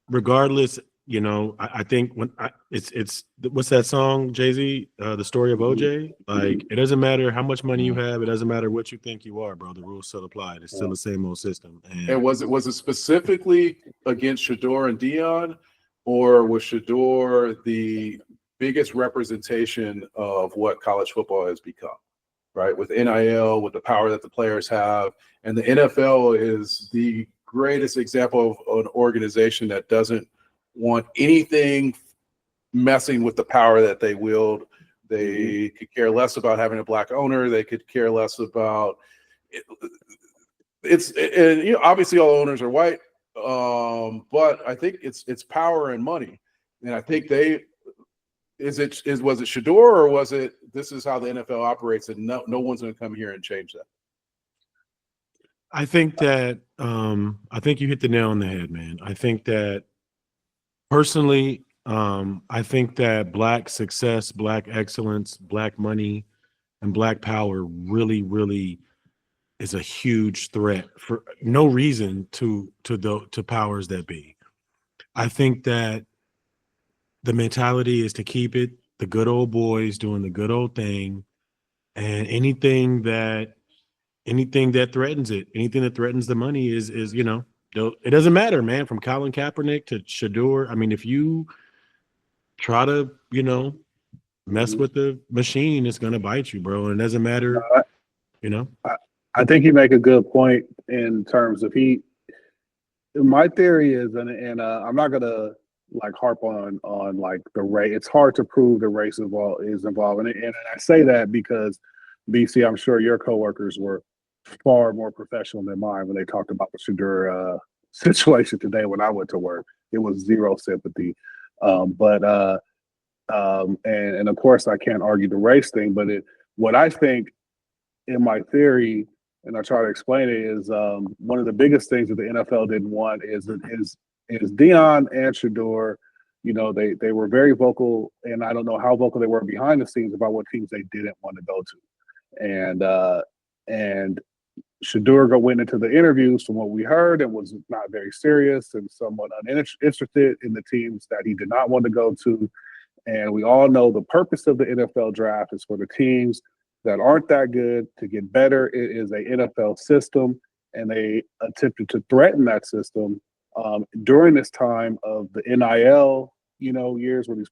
regardless, you know, I think when it's what's that song, Jay-Z, the story of OJ? Like, it doesn't matter how much money you have, it doesn't matter what you think you are, bro. The rules still apply. It's still the same old system. And was it specifically against Shadeur and Dion, or was Shadeur the biggest representation of what college football has become? Right, with NIL, with the power that the players have, and the NFL is the greatest example of an organization that doesn't want anything messing with the power that they wield. They could care less about having a black owner. They could care less about it. And you know, obviously all owners are white, but I think it's power and money, and I think was it Shadeur, or was it this is how the NFL operates and no one's going to come here and change that? I think that I think you hit the nail on the head, man. I think that personally, I think that Black success, Black excellence, Black money, and Black power really, really is a huge threat for no reason to powers that be. I think that the mentality is to keep it the good old boys doing the good old thing, and anything that threatens it, anything that threatens the money is you know, it doesn't matter, man. From Colin Kaepernick to Shadeur, I mean, if you try to, you know, mess with the machine, it's gonna bite you, bro. And it doesn't matter, you know. I think you make a good point in terms of my theory is, and I'm not gonna like harp on like the race. It's hard to prove the race is involved, and I say that because BC, I'm sure your coworkers were far more professional than mine when they talked about the Shadeur situation today. When I went to work, it was zero sympathy, and of course I can't argue the race thing, but what I think in my theory, and I try to explain it, is one of the biggest things that the NFL didn't want is Dion and Shadeur. You know, they were very vocal, and I don't know how vocal they were behind the scenes about what teams they didn't want to go to. And Shadeur went into the interviews, from what we heard, and was not very serious and somewhat uninterested in the teams that he did not want to go to. And we all know the purpose of the NFL draft is for the teams that aren't that good to get better. It is a NFL system, and they attempted to threaten that system during this time of the NIL, you know, years where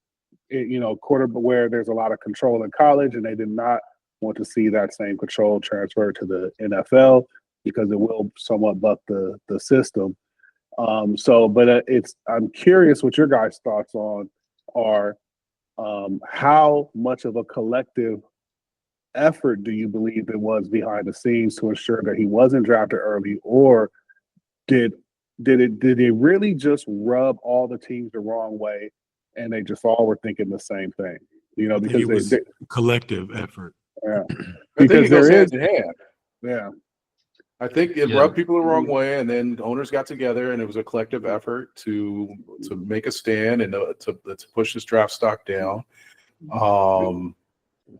where there's a lot of control in college, and they did not want to see that same control transfer to the NFL because it will somewhat buck the system. But I'm curious what your guys' thoughts are how much of a collective effort do you believe it was behind the scenes to ensure that he wasn't drafted early, or did it really just rub all the teams the wrong way and they just all were thinking the same thing? You know, because it was collective effort. Yeah. I think it goes hand in hand. Yeah. I think it rubbed people the wrong way, and then owners got together, and it was a collective effort to make a stand and to push this draft stock down.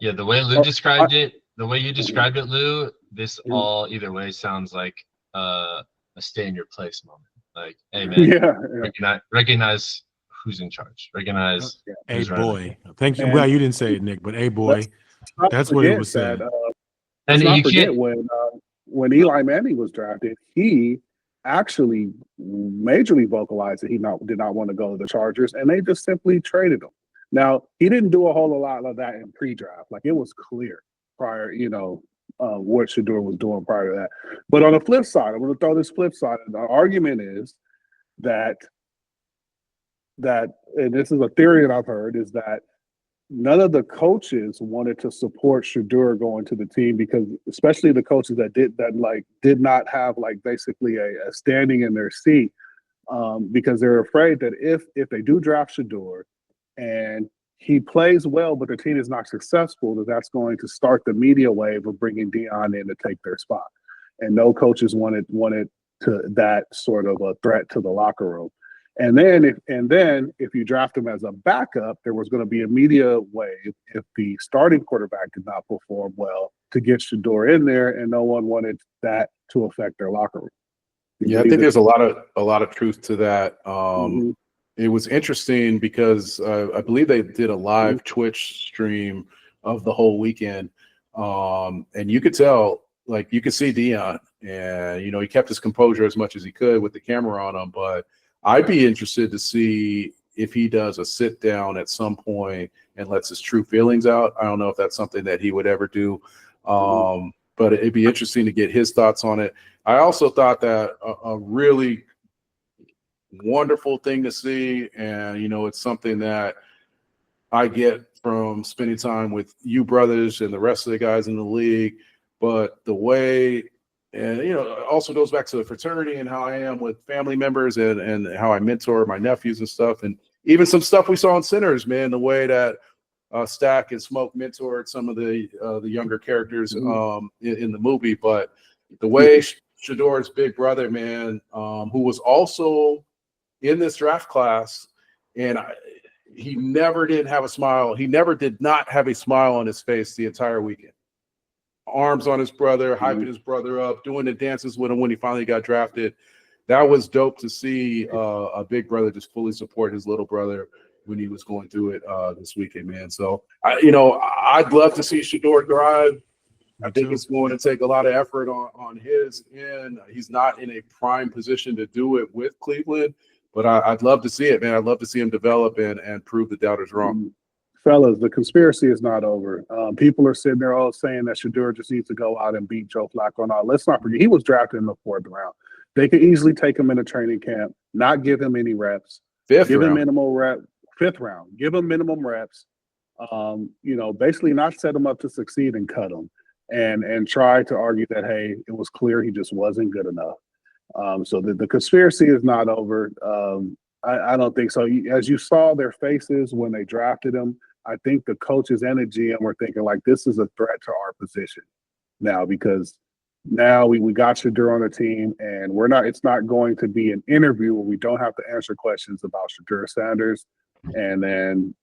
Yeah, the way Lou described it, the way you described it, Lou, this all either way sounds like a stay in your place moment. Like, hey man, recognize who's in charge. Recognize Hey who's running. boy, thanks. I'm glad you didn't say it, Nick. But hey boy, that's what it was saying. Let's And not you forget can't. when Eli Manning was drafted, he actually majorly vocalized that he did not want to go to the Chargers, and they just simply traded him. Now, he didn't do a whole lot of that in pre-draft. Like, it was clear prior, what Shadeur was doing prior to that. But on the flip side, I'm going to throw this flip side. And the argument is that, and this is a theory that I've heard, is that none of the coaches wanted to support Shadeur going to the team, because especially the coaches that did not have like basically a standing in their seat, because they're afraid that if they do draft Shadeur and he plays well, but the team is not successful, that's going to start the media wave of bringing Deion in to take their spot. And no coaches wanted to that sort of a threat to the locker room. And then if you draft him as a backup, there was going to be a media wave if the starting quarterback did not perform well to get Shadeur in there, and no one wanted that to affect their locker room. Yeah, I think there's a lot of truth to that. It was interesting because I believe they did a live Twitch stream of the whole weekend, and you could tell, like, you could see Deion, and he kept his composure as much as he could with the camera on him. But I'd be interested to see if he does a sit down at some point and lets his true feelings out. I don't know if that's something that he would ever do, but it'd be interesting to get his thoughts on it. I also thought that a really wonderful thing to see, and it's something that I get from spending time with you brothers and the rest of the guys in the league, but the way, and also goes back to the fraternity and how I am with family members and how I mentor my nephews and stuff, and even some stuff we saw in Sinners, man, the way that Stack and Smoke mentored some of the younger characters in the movie. But the way Shadeur's big brother, man, who was also in this draft class, and he never did have a smile. He never did not have a smile on his face the entire weekend. Arms on his brother, hyping his brother up, doing the dances with him when he finally got drafted. That was dope to see a big brother just fully support his little brother when he was going through it this weekend, man. So, I'd love to see Shadeur drive. I think it's going to take a lot of effort on his end. He's not in a prime position to do it with Cleveland, but I'd love to see it, man. I'd love to see him develop and prove the doubters wrong. Fellas, the conspiracy is not over. People are sitting there all saying that Shadeur just needs to go out and beat Joe Flacco. Now, let's not forget, he was drafted in the 4th round. They could easily take him in a training camp, not give him any reps, give him minimal rep. 5th round, give him minimum reps. Basically not set him up to succeed and cut him, and try to argue that, hey, it was clear he just wasn't good enough. So the conspiracy is not over. I don't think so. As you saw their faces when they drafted him, I think the coaches and the GM were thinking, like, this is a threat to our position now, because now we got Shadeur on the team, and it's not going to be an interview where we don't have to answer questions about Shadeur Sanders. And then,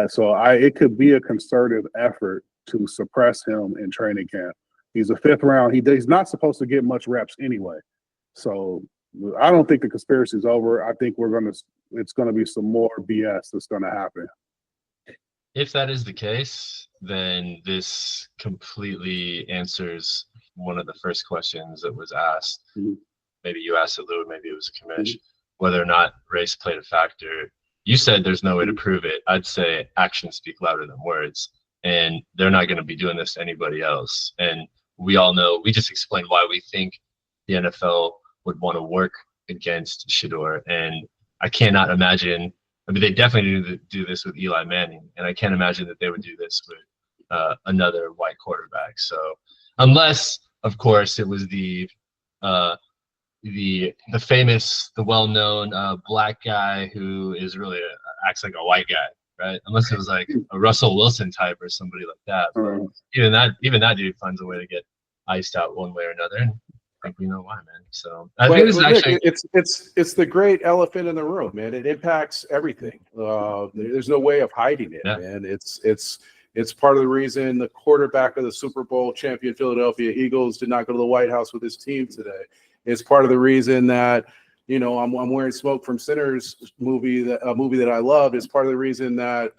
so it could be a concerted effort to suppress him in training camp. He's a 5th round. He's not supposed to get much reps anyway. So I don't think the conspiracy is over. I think it's going to be some more BS that's going to happen. If that is the case, then this completely answers one of the first questions that was asked. Maybe you asked it, Lou, maybe it was a commish, whether or not race played a factor. You said there's no way to prove it. I'd say actions speak louder than words, and they're not going to be doing this to anybody else. And we all know, we just explained why we think the NFL would want to work against Shadeur. And I cannot imagine, they definitely do this with Eli Manning, and I can't imagine that they would do this with another white quarterback. So unless, of course, it was the famous, the well-known black guy who is really acts like a white guy, right? Unless it was like a Russell Wilson type or somebody like that. But even that dude finds a way to get iced out one way or another. And I think we know why, man. So I think this is actually it's the great elephant in the room, man. It impacts everything. There's no way of hiding it, man. It's It's part of the reason the quarterback of the Super Bowl champion Philadelphia Eagles did not go to the White House with his team today. It's part of the reason that, you know, I'm wearing Smoke from Sinners movie, a movie that I loved. It's part of the reason that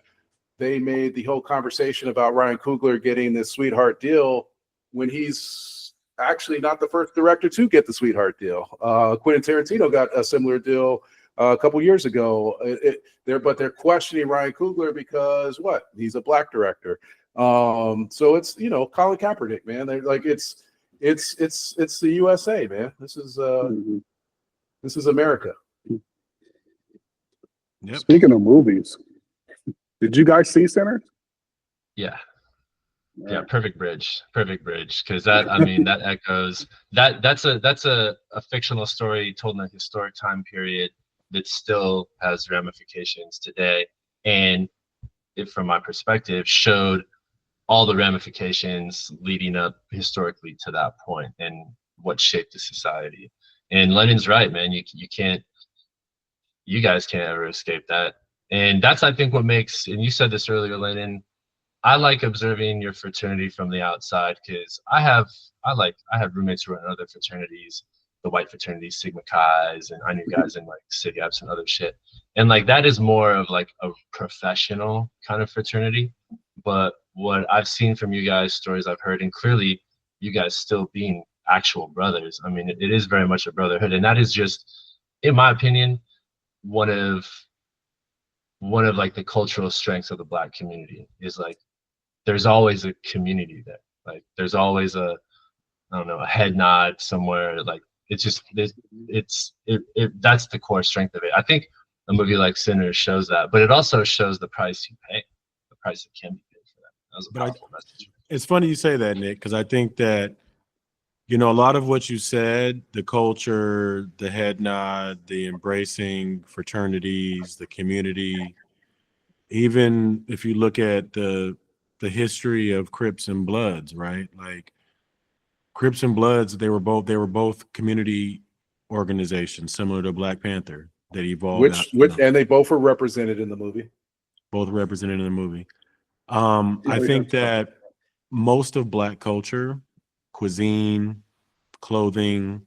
they made the whole conversation about Ryan Coogler getting this sweetheart deal when he's actually not the first director to get the sweetheart deal. Quentin Tarantino got a similar deal a couple years ago. But they're questioning Ryan Coogler because what? He's a black director. So it's, you know, Colin Kaepernick, man. They're like, it's the USA, man. This is America. Yep. Speaking of movies, did you guys see Sinners? Yeah. Yeah, perfect bridge. Because that, I mean, that echoes that's a fictional story told in a historic time period that still has ramifications today, and it, from my perspective, showed all the ramifications leading up historically to that point and what shaped the society. And Lennon's right, man. You guys can't ever escape that. And that's, I think, what makes, and you said this earlier, Lennon, I like observing your fraternity from the outside, because I have roommates who are in other fraternities, the white fraternities, Sigma Chi's, and I knew guys in like Sig Eps and other shit. And like that is more of like a professional kind of fraternity. But what I've seen from you guys, stories I've heard, and clearly you guys still being actual brothers, I mean, it is very much a brotherhood. And that is just, in my opinion, one of like the cultural strengths of the black community is like, there's always a community there. Like there's always a head nod somewhere. Like it's just, that's the core strength of it. I think a movie like Sinners shows that, but it also shows the price you pay, the price that can be paid for that. That was a powerful message. It's funny you say that, Nick, because I think that, you know, a lot of what you said, the culture, the head nod, the embracing fraternities, the community, even if you look at the history of Crips and Bloods, right? Like Crips and Bloods, they were both community organizations similar to Black Panther that evolved. And they both were represented in the movie. Both represented in the movie. I think that most of Black culture, cuisine, clothing,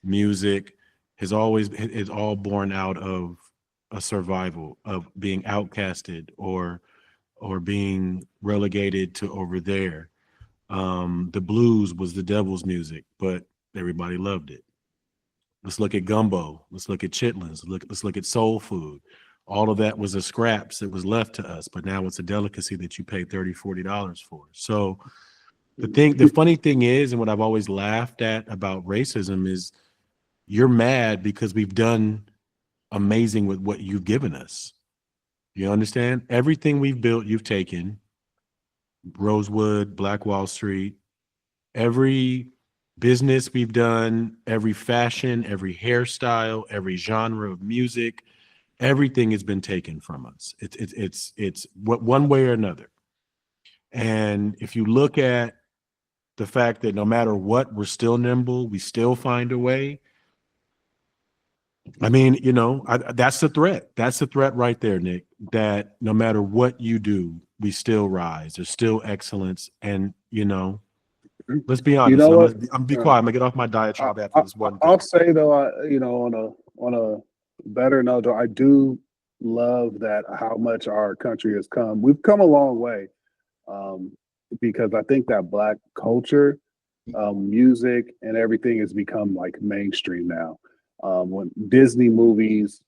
music, is all born out of a survival of being outcasted or being relegated to over there. The blues was the devil's music, but everybody loved it. Let's look at gumbo. Let's look at chitlins. Let's look at soul food. All of that was a scraps that was left to us, but now it's a delicacy that you pay $30, $40 for. So the funny thing is, and what I've always laughed at about racism is you're mad because we've done amazing with what you've given us. You understand? Everything we've built, you've taken. Rosewood, Black Wall Street, every business we've done, every fashion, every hairstyle, every genre of music, everything has been taken from us. It's one way or another. And if you look at the fact that no matter what, we're still nimble, we still find a way. I mean, you know, that's the threat. That's the threat right there, Nick, that no matter what you do, we still rise. There's still excellence. And, you know, let's be honest. You know I'm be quiet. I'm going to get off my diatribe after this one. I'll say, though, on a better note, though, I do love that how much our country has come. We've come a long way, because I think that Black culture, music and everything has become like mainstream now. When Disney movies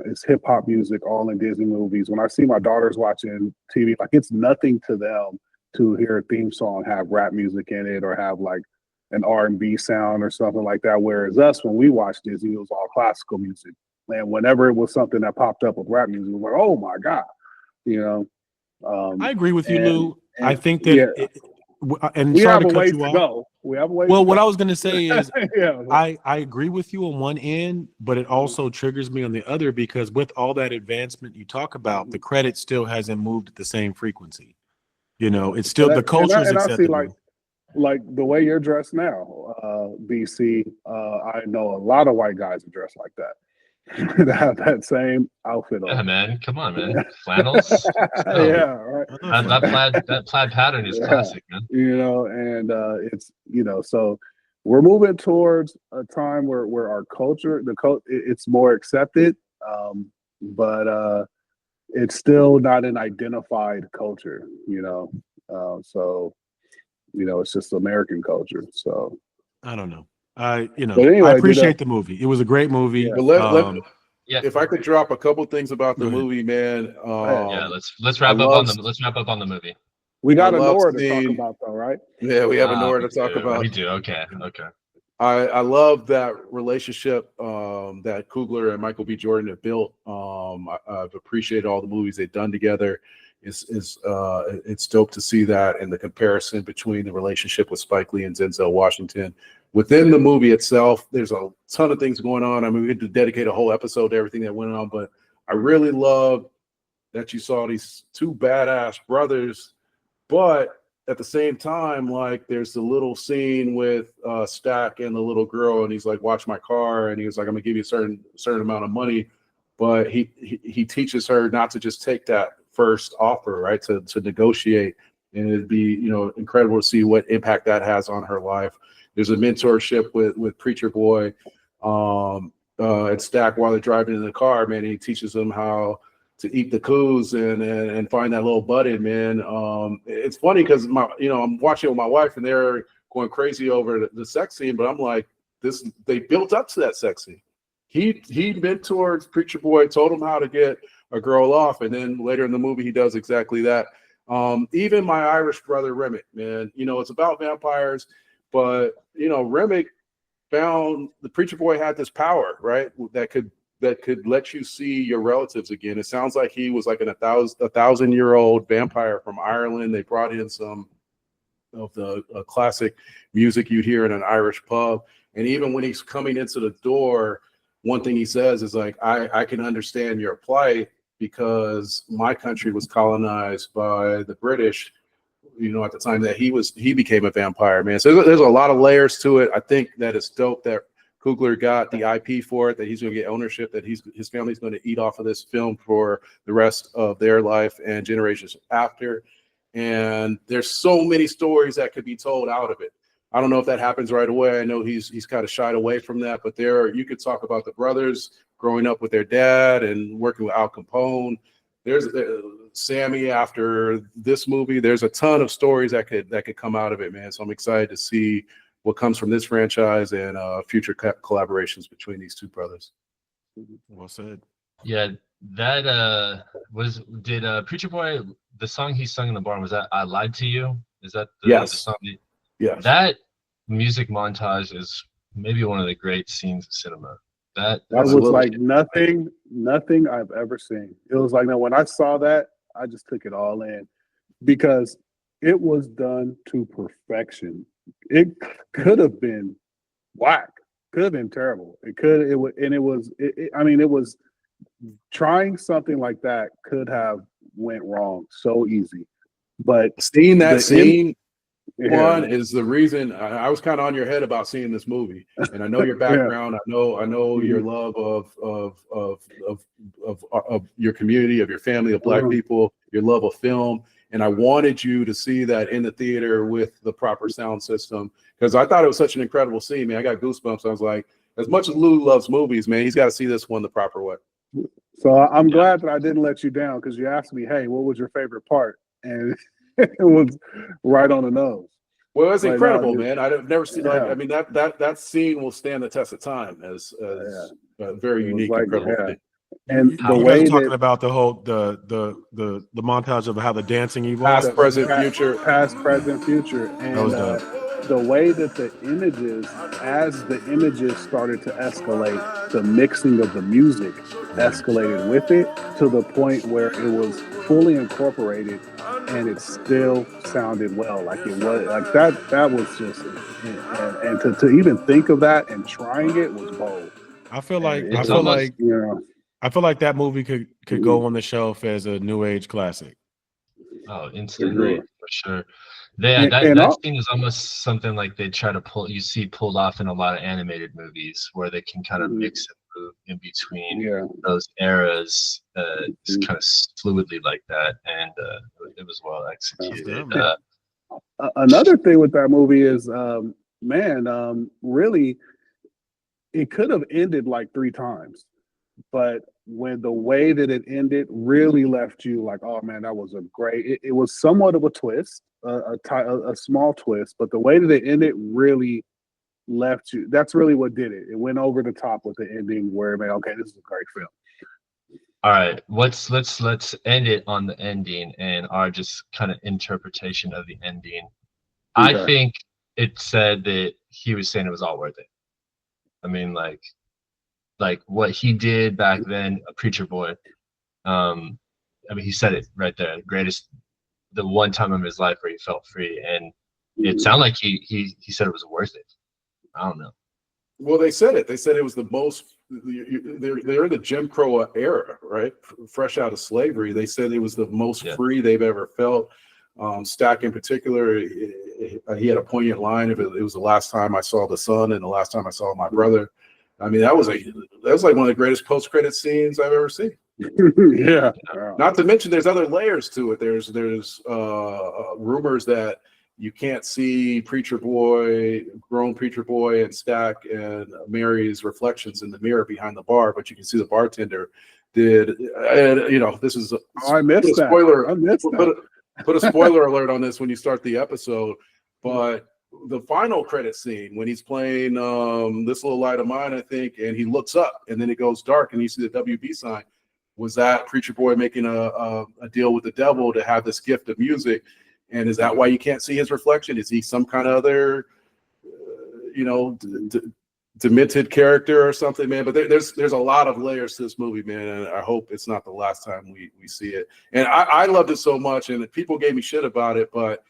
it's hip hop music all in Disney movies. When I see my daughters watching TV, like it's nothing to them to hear a theme song have rap music in it or have like an R&B sound or something like that. Whereas us, when we watched Disney, it was all classical music. And whenever it was something that popped up with rap music, it was like, oh my God, you know. I agree with you, Lou. I think that, and we sorry have to a way cut you to off. go. We have a way. Well, to what go. I was going to say is, yeah. I agree with you on one end, but it also triggers me on the other, because with all that advancement you talk about, the credit still hasn't moved at the same frequency. You know, it's still the culture is acceptable. I see, like the way you're dressed now, BC. I know a lot of white guys are dressed like that. to have that same outfit Yeah, on. man. Come on, man. Flannels. Let's go. Yeah, right. That plaid pattern is Yeah. classic, man. And it's so we're moving towards a time where our culture, it's more accepted, but it's still not an identified culture, so it's just American culture. So I don't know. but anyway, I appreciate the movie. It was a great movie. Yeah. But let Yeah. if I could drop a couple things about the Go ahead. movie, man. Yeah, let's wrap up on the movie. we got I a love Nora to seeing- talk about though, right? Yeah, we have a Nora to We talk do, about. We do. Okay. I love that relationship that Coogler and Michael B. Jordan have built. I've appreciated all the movies they've done together. It's dope to see that, and the comparison between the relationship with Spike Lee and Denzel Washington. Within the movie itself, there's a ton of things going on. I mean, we could dedicate a whole episode to everything that went on, but I really love that you saw these two badass brothers, but at the same time, like there's the little scene with Stack and the little girl, and he's like, "Watch my car," and he was like, "I'm gonna give you a certain amount of money," but he teaches her not to just take that first offer, right? To negotiate, and it'd be incredible to see what impact that has on her life. There's a mentorship with Preacher Boy and Stack while they're driving in the car, man. And he teaches them how to eat the coos and find that little button, man. It's funny because I'm watching with my wife and they're going crazy over the sex scene, but I'm like, they built up to that sex scene. He mentored Preacher Boy, told him how to get a girl off, and then later in the movie he does exactly that. Even my Irish brother Remick, man, it's about vampires, but Remick found the Preacher Boy had this power, right? That could let you see your relatives again. It sounds like he was like a 1,000-year-old vampire from Ireland. They brought in some of the classic music you'd hear in an Irish pub. And even when he's coming into the door, one thing he says is like, I can understand your plight because my country was colonized by the British, at the time that he became a vampire, man. So there's a lot of layers to it. I think that it's dope that Coogler got the IP for it, that he's going to get ownership, that his family's going to eat off of this film for the rest of their life and generations after. And there's so many stories that could be told out of it. I don't know if that happens right away. I know he's kind of shied away from that, but you could talk about the brothers growing up with their dad and working with Al Capone. There's Sammy after this movie. There's a ton of stories that could come out of it, man. So I'm excited to see what comes from this franchise and future collaborations between these two brothers. Well said. Yeah, that did Preacher Boy, the song he sung in the bar, was that "I Lied to You"? Is that the song? Yes. That music montage is maybe one of the great scenes of cinema. That was like nothing I've ever seen. It was like, when I saw that, I just took it all in because it was done to perfection. It could have been whack, could have been terrible. It was trying something like that could have went wrong so easy. But seeing that scene is the reason I was kind of on your head about seeing this movie. And I know your background. I know your love of your community, of your family, of Black people, your love of film. And I wanted you to see that in the theater with the proper sound system because I thought it was such an incredible scene, man. I got goosebumps. I was like, as much as Lou loves movies, man, he's got to see this one the proper way. So I'm glad that I didn't let you down because you asked me, hey, what was your favorite part? And it was right on the nose. Well, it's incredible, man. I've never seen that scene will stand the test of time as a very unique, incredible thing. And the you way guys are talking about the whole the montage of how the dancing evolved, past, present, future, and that was dope. The way that the images, as the images started to escalate, the mixing of the music escalated with it to the point where it was fully incorporated, and it still sounded well. Like it was like that. That was just, and to even think of that and trying it was bold. I feel like that movie could go on the shelf as a new age classic. Oh, instantly, for sure. That scene is almost something like they try to pulled off in a lot of animated movies where they can kind of mix and move in between Yeah. those eras, just kind of fluidly like that, and it was well executed. man. Another thing with that movie is, really, it could have ended like 3 times, but when the way that it ended really left you like, oh man, that was a great. It was somewhat of a twist, a small twist, but the way that it ended really left you. That's really what did it. It went over the top with the ending where, man, okay, this is a great film. All right, let's end it on the ending and our just kind of interpretation of the ending. I Okay. think it said that he was saying it was all worth it. I mean, like what he did back then, a preacher boy. I mean, he said it right there. The one time of his life where he felt free, and it sounded like he said it was worth it. I don't know. Well, they said it. They said it was the most. They're in the Jim Crow era, right? Fresh out of slavery. They said it was the most free they've ever felt. Stack in particular, he had a poignant line. It was the last time I saw the sun and the last time I saw my brother. I mean, that was like one of the greatest post-credit scenes I've ever seen. Yeah. Not to mention, there's other layers to it. There's rumors that you can't see grown preacher boy, and Stack and Mary's reflections in the mirror behind the bar, but you can see the bartender did. And this is I missed that. Spoiler. I missed that. Put a spoiler alert on this when you start the episode. But the final credit scene when he's playing This Little Light of Mine, I think, and he looks up and then it goes dark and you see the WB sign. Was that preacher boy making a deal with the devil to have this gift of music? And is that why you can't see his reflection? Is he some kind of other, demented character or something, man? But there's a lot of layers to this movie, man. And I hope it's not the last time we see it. And I loved it so much, and people gave me shit about it, but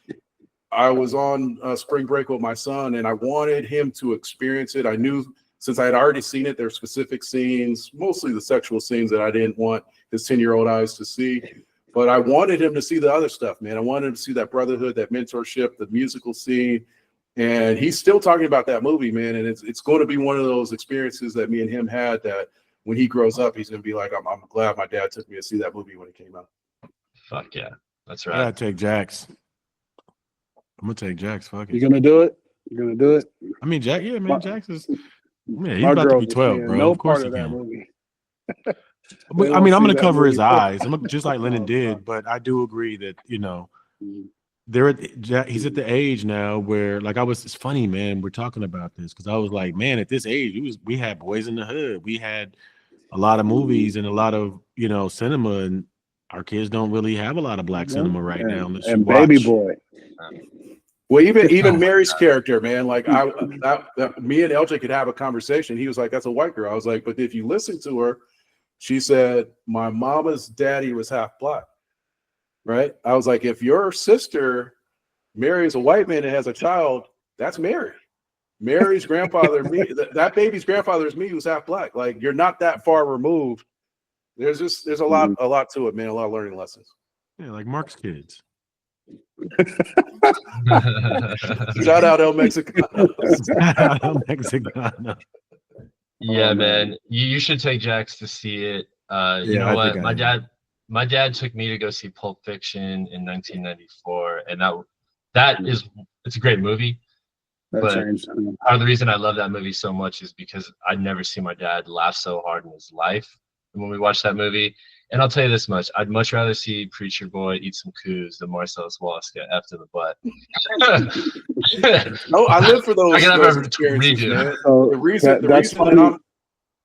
I was on spring break with my son, and I wanted him to experience it. I knew since I had already seen it, there were specific scenes, mostly the sexual scenes, that I didn't want his 10-year-old eyes to see. But I wanted him to see the other stuff, man. I wanted him to see that brotherhood, that mentorship, the musical scene. And he's still talking about that movie, man. And it's going to be one of those experiences that me and him had that when he grows up, he's going to be like, I'm glad my dad took me to see that movie when it came out. Fuck yeah. That's I right. gotta take Jax. I'm gonna take Jax. Fuck You it. gonna do it? You gonna do it? I mean, Jack. Yeah, man. Jax is. Man, he's My about to girls be are 12, seeing bro. no Of course part he of that can. movie. I mean, I'm gonna cover his movie. eyes. Just like Lennon did, but I do agree that he's at the age now where, like, it's funny, man. We're talking about this because I was like, man, at this age, we had Boys in the Hood, we had a lot of movies and a lot of cinema, and our kids don't really have a lot of black cinema right now. Unless And you Baby watch. Boy. Well, even Mary's character, man, like me and LJ could have a conversation. He was like, that's a white girl. I was like, but if you listen to her, she said, my mama's daddy was half black, right? I was like, if your sister marries a white man and has a child, that's Mary. Mary's grandfather, that baby's grandfather is me, who's half black. Like, you're not that far removed. There's a lot to it, man. A lot of learning lessons. Yeah, like Mark's kids. Shout out El Mexicano. Shout out El Mexicano. Yeah, man. You should take Jax to see it. You know what? My dad took me to go see Pulp Fiction in 1994, and it's a great movie. But part of the reason I love that movie so much is because I'd never seen my dad laugh so hard in his life when we watched that movie. And I'll tell you this much: I'd much rather see Preacher Boy eat some coos than Marcellus Wallace get effed in the butt. No, I live for those experiences, man.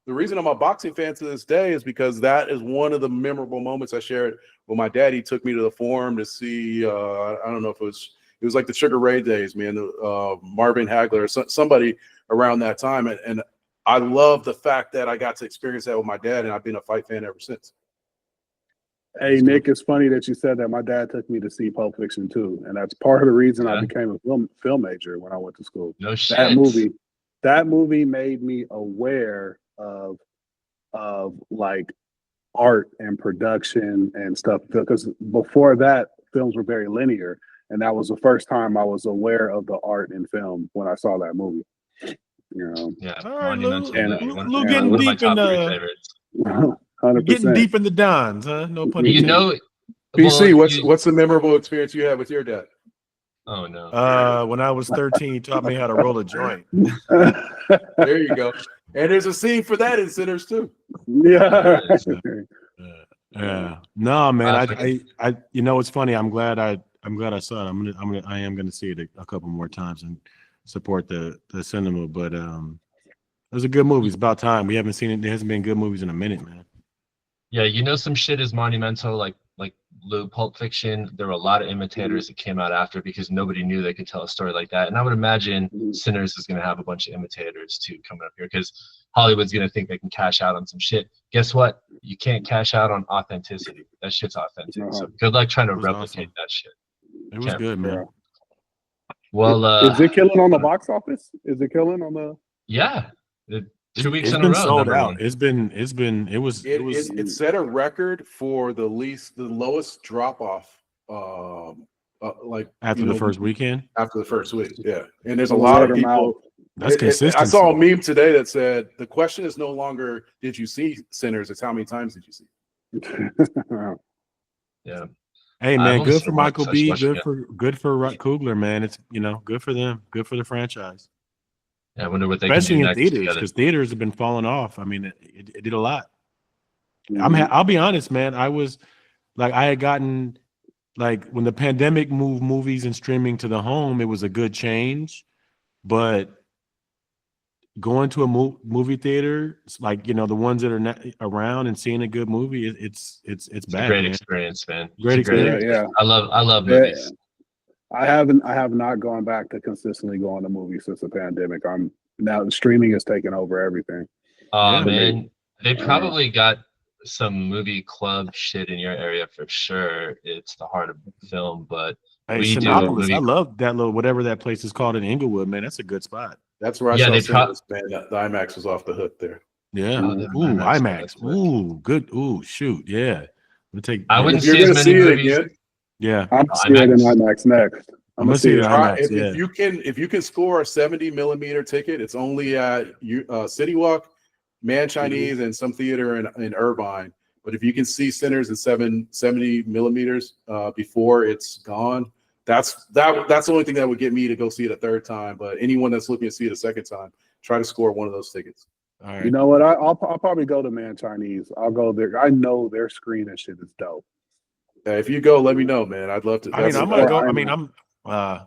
The reason I'm a boxing fan to this day is because that is one of the memorable moments I shared with my dad. He took me to the Forum to see, I don't know if it was like the Sugar Ray days, man, Marvin Hagler or somebody around that time. And I love the fact that I got to experience that with my dad, and I've been a fight fan ever since. Hey, Nick, it's funny that you said that. My dad took me to see Pulp Fiction too, and that's part of the reason I became a film major when I went to school. No shit. That movie made me aware of like art and production and stuff, because before that, films were very linear, and that was the first time I was aware of the art in film when I saw that movie. You know, Yeah, All right, monumental Lou. movie. And- One, and- one of my Getting top deep in three favorites. 100%. Getting deep in the Dons, huh? No pun You You intended. know, PC, well, what's the memorable experience you had with your dad? oh no. When I was 13, he taught me how to roll a joint. There you go. And there's a scene for that in Sinners too. Yeah. Yeah. No, man. forget- I you know, it's funny. I'm glad I saw it. I am gonna see it a couple more times and support the cinema. But it was a good movie. It's about time. We haven't seen it. There hasn't been good movies in a minute, man. Yeah, you know some shit is monumental, like Pulp Fiction. There were a lot of imitators that came out after because nobody knew they could tell a story like that. And I would imagine Sinners is gonna have a bunch of imitators too coming up here because Hollywood's gonna think they can cash out on some shit. Guess what? You can't cash out on authenticity. That shit's authentic. So good luck trying to It was replicate awesome. that shit. It was Can't- good, man. Well, Is it killing on the box office? Is it killing on the? yeah, 2 weeks It's in a been row. sold number out. one. It was It set a record for the lowest drop off. Like after you the know, first weekend. after the first week. Yeah, and there's a Word lot of of people. mouth. That's consistency. I saw a meme today that said the question is no longer did you see Sinners, it's how many times did you see? Yeah. Hey I've man, only good seen for one, Michael so I B. should watch Good for Ryan Coogler, man. It's good for them. Good for the franchise, Yeah, I wonder what they especially can do in next theaters together. because theaters have been falling off. I mean, it did a lot. Mhm. I'll be honest, man. I was like, I had gotten like when the pandemic moved movies and streaming to the home, it was a good change, but going to a movie theater, like the ones that are not around and seeing a good movie, it's It's bad. a great Man. experience, man. Great It's a great experience. Yeah. I love Yeah. movies. I have not gone back to consistently going to movies since the pandemic. Now the streaming is taking over everything. Oh Yeah. man, they probably got some movie club shit in your area for sure. It's the heart of film, but Hey, we do Sinopolis, movie. I love that little whatever that place is called in Inglewood, man. That's a good spot. That's where I Yeah, saw they Sinners, man. The IMAX was off the hook there. Yeah. Oh, that Ooh, IMAX, IMAX. that's right. Ooh, good. Ooh, shoot. Yeah. We'll take. I yeah. wouldn't If you're see as gonna many see it movies. again, Yeah. I'm gonna see it in IMAX. IMAX next. I'm gonna see it in try, IMAX. if you can score a 70 millimeter ticket, it's only at City Walk, Man Chinese, and some theater in Irvine. But if you can see Sinners at 70 millimeters before it's gone, that's the only thing that would get me to go see it a third time. But anyone that's looking to see it a second time, try to score one of those tickets. All right. You know what? I'll probably go to Man Chinese. I'll go there. I know their screen and shit is dope. If you go, let me know, man. I'd love to. I mean, I'm gonna go. I mean, I'm.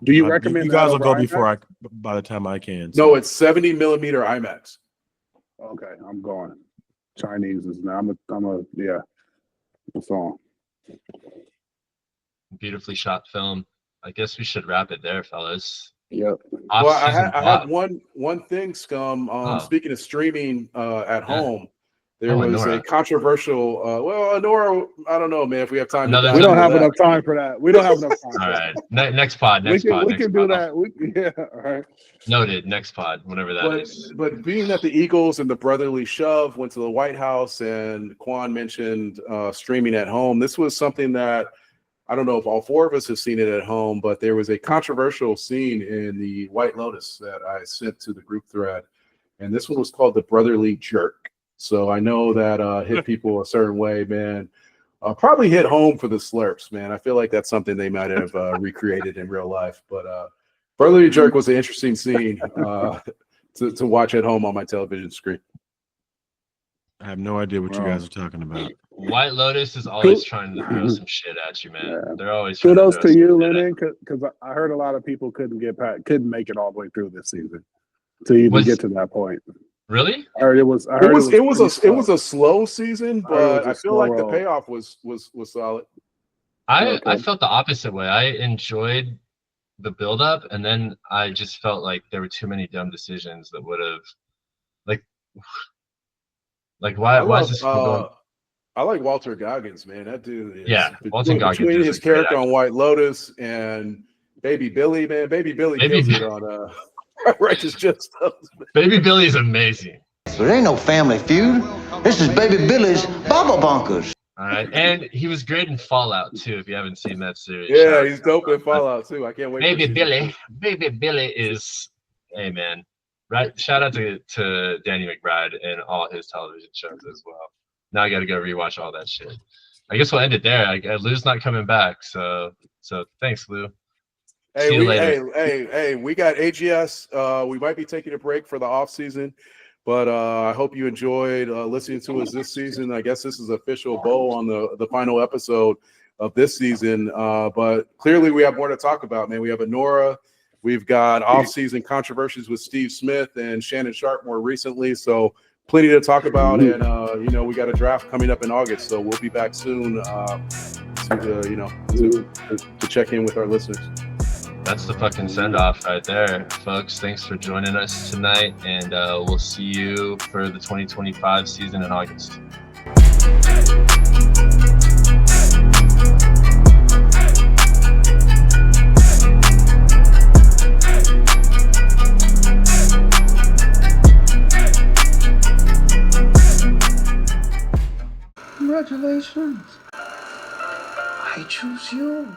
Do you recommend you guys that will over go before IMAX? by the time I can. No, it's 70 millimeter IMAX. Okay, I'm going. Chinese is now. I'm a yeah. That's all. Beautifully shot film. I guess we should wrap it there, fellas. Yep. Well, I Off-season had block. one thing, Scum. Oh. Speaking of streaming at home, there Oh, was Anora. a controversial. Well, Anora, I don't know, man. If we have time, Another to We dive don't into have that. enough time for that. We don't have enough time. All for right. that. Next pod. We can do pod. that. Yeah. All right. Noted. Next pod. Whatever that is. But being that the Eagles and the brotherly shove went to the White House, and Quan mentioned streaming at home, this was something that I don't know if all four of us have seen it at home, but there was a controversial scene in the White Lotus that I sent to the group thread, and this one was called the brotherly jerk. So I know that hit people a certain way, man. Probably hit home for the Slurps, man. I feel like that's something they might have recreated in real life. But brotherly jerk was an interesting scene to watch at home on my television screen. I have no idea what you guys are talking about. White Lotus is always trying to throw some shit at you, man. Yeah. They're always trying Kudos to to throw you, some shit at Lennon, because I heard a lot of people couldn't make it all the way through this season to even get to that point. Really? I heard it was. It was a slow season, but I feel like the roll. payoff was solid. I felt the opposite way. I enjoyed the build-up, and then I just felt like there were too many dumb decisions that would have, like why is this going? I like Walter Goggins, man. That dude is Walter Goggins between is his a great character on actor. White Lotus and Baby Billy, man. Baby Billy kills it on Righteous Just. Baby Billy is amazing. There ain't no family feud. This is Baby Billy's Baba Bunkers. All right, and he was great in Fallout too. If you haven't seen that series, Yeah, he's dope in Fallout too. I can't wait. Baby Billy is, hey man, Right. Shout out to Danny McBride and all his television shows as well. Now I got to go rewatch all that shit. I guess we'll end it there. Lou's not coming back, so thanks, Lou. See you later. Hey, we got AGS. We might be taking a break for the off season, but I hope you enjoyed listening to us this season. I guess this is official bow on the final episode of this season. But clearly we have more to talk about, man. We have Honora. We've got off-season controversies with Steve Smith and Shannon Sharp more recently. So plenty to talk about. And, we got a draft coming up in August. So we'll be back soon to check in with our listeners. That's the fucking send-off right there, folks. Thanks for joining us tonight. And we'll see you for the 2025 season in August. Congratulations. I choose you.